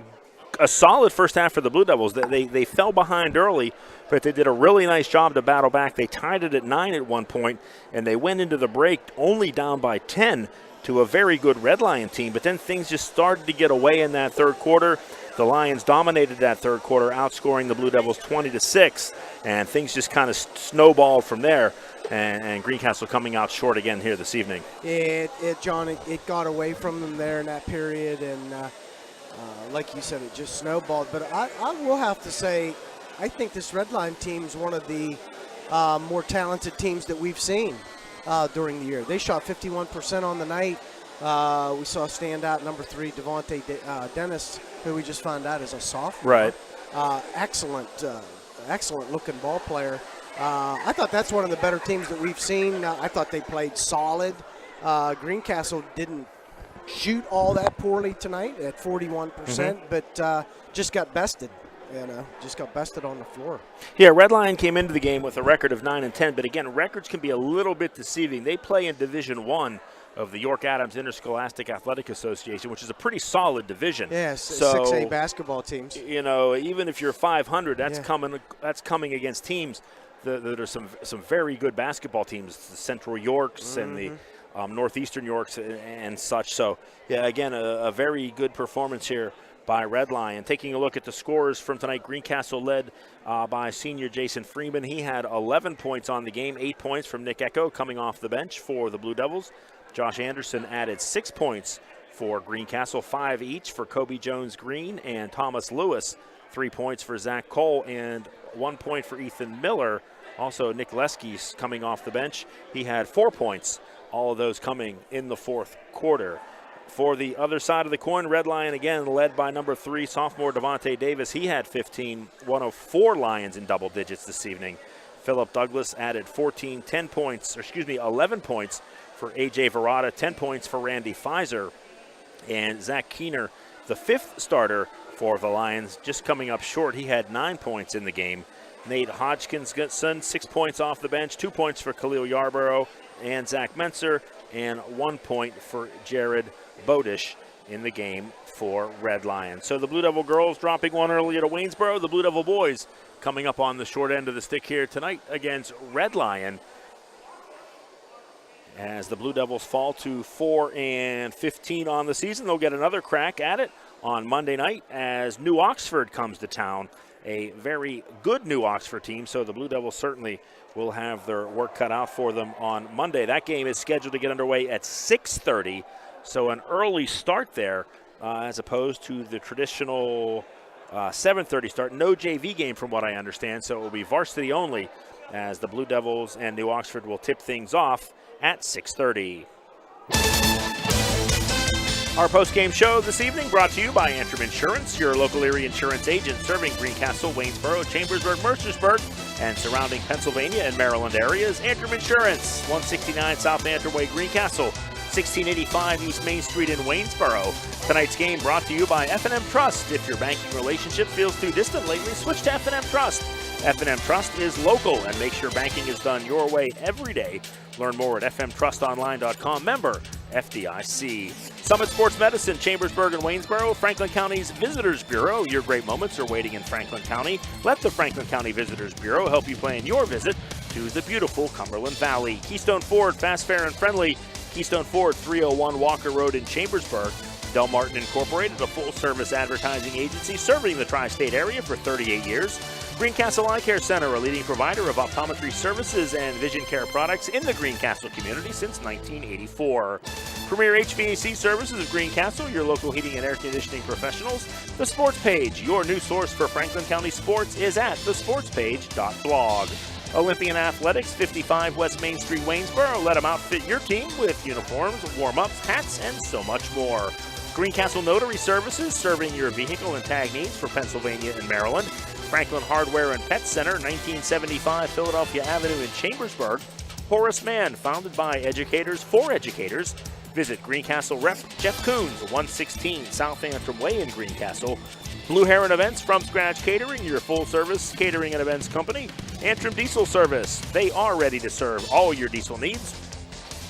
a solid first half for the Blue Devils. They fell behind early, but they did a really nice job to battle back. They tied it at 9 at one point, and they went into the break only down by 10 to a very good Red Lion team, but then things just started to get away in that third quarter. The Lions dominated that third quarter, outscoring the Blue Devils 20-6, and things just kind of snowballed from there. And Greencastle coming out short again here this evening. John, it got away from them there in that period, and like you said, it just snowballed. But I will have to say, I think this Red Line team is one of the more talented teams that we've seen during the year. They shot 51% on the night. We saw standout number 3, Devontae Dennis, who we just found out is a sophomore. Right. Excellent looking ball player. I thought that's one of the better teams that we've seen. I thought they played solid. Greencastle didn't shoot all that poorly tonight at 41%, but just got bested. Just got bested on the floor. Yeah, Red Lion came into the game with a record of 9-10, but again, records can be a little bit deceiving. They play in Division I of the York Adams Interscholastic Athletic Association, which is a pretty solid division. Yes, so, 6A basketball teams. Even if you're 500, that's coming against teams that are some very good basketball teams, the Central Yorks and the Northeastern Yorks and such. So, yeah, again, a very good performance here by Red Lion. Taking a look at the scores from tonight, Greencastle led by senior Jason Freeman. He had 11 points on the game, 8 points from Nick Echo coming off the bench for the Blue Devils. Josh Anderson added 6 points for Greencastle, 5 each for Kobe Jones-Green and Thomas Lewis, 3 points for Zach Cole, and 1 point for Ethan Miller. Also, Nick Leskey's coming off the bench. He had 4 points, all of those coming in the fourth quarter. For the other side of the coin, Red Lion again led by number 3, sophomore Devontae Davis. He had 15, one of 4 Lions in double digits this evening. Philip Douglas added 11 points for A.J. Verrata, 10 points for Randy Pfizer. And Zach Keener, the 5th starter for the Lions, just coming up short. He had 9 points in the game. Nate Hodgkinson, 6 points off the bench, 2 points for Khalil Yarborough and Zach Menser, and 1 point for Jared Bodish in the game for Red Lion. So the Blue Devil girls dropping one earlier to Waynesboro. The Blue Devil boys coming up on the short end of the stick here tonight against Red Lion, as the Blue Devils fall to 4-15 on the season. They'll get another crack at it on Monday night as New Oxford comes to town, a very good New Oxford team. So the Blue Devils certainly will have their work cut out for them on Monday. That game is scheduled to get underway at 6:30, so an early start there as opposed to the traditional 7:30 start. No JV game from what I understand, so it will be varsity only as the Blue Devils and New Oxford will tip things off at 6:30. Our post-game show this evening brought to you by Antrim Insurance, your local Erie insurance agent serving Greencastle, Waynesboro, Chambersburg, Mercersburg, and surrounding Pennsylvania and Maryland areas. Antrim Insurance, 169 South Antrim Way, Greencastle, 1685 East Main Street in Waynesboro. Tonight's game brought to you by F&M Trust. If your banking relationship feels too distant lately, switch to F&M Trust. F&M Trust is local and makes sure banking is done your way every day. Learn more at fmtrustonline.com. Member FDIC. Summit Sports Medicine, Chambersburg and Waynesboro, Franklin County's Visitors Bureau. Your great moments are waiting in Franklin County. Let the Franklin County Visitors Bureau help you plan your visit to the beautiful Cumberland Valley. Keystone Ford, fast, fair, and friendly. Keystone Ford, 301 Walker Road in Chambersburg. Del Martin Incorporated, a full-service advertising agency serving the tri-state area for 38 years. Greencastle Eye Care Center, a leading provider of optometry services and vision care products in the Greencastle community since 1984. Premier HVAC Services of Greencastle, your local heating and air conditioning professionals. The Sports Page, your new source for Franklin County sports, is at thesportspage.blog. Olympian Athletics, 55 West Main Street, Waynesboro. Let them outfit your team with uniforms, warm-ups, hats, and so much more. Greencastle Notary Services, serving your vehicle and tag needs for Pennsylvania and Maryland. Franklin Hardware and Pet Center, 1975 Philadelphia Avenue in Chambersburg. Horace Mann, founded by educators for educators. Visit Greencastle Rep. Jeff Coons, 116 South Antrim Way in Greencastle. Blue Heron Events, From Scratch Catering, your full-service catering and events company. Antrim Diesel Service, they are ready to serve all your diesel needs,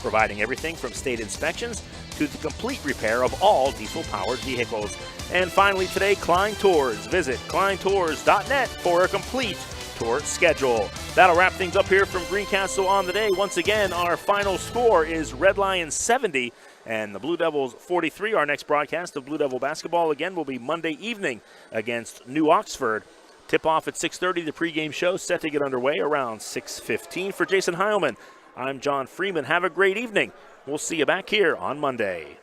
providing everything from state inspections to the complete repair of all diesel-powered vehicles. And finally today, Klein Tours. Visit kleintours.net for a complete tour schedule. That'll wrap things up here from Greencastle on the day. Once again, our final score is Red Lions 70 and the Blue Devils 43. Our next broadcast of Blue Devil basketball again will be Monday evening against New Oxford. Tip-off at 6:30. The pregame show set to get underway around 6:15. For Jason Heilman, I'm John Freeman. Have a great evening. We'll see you back here on Monday.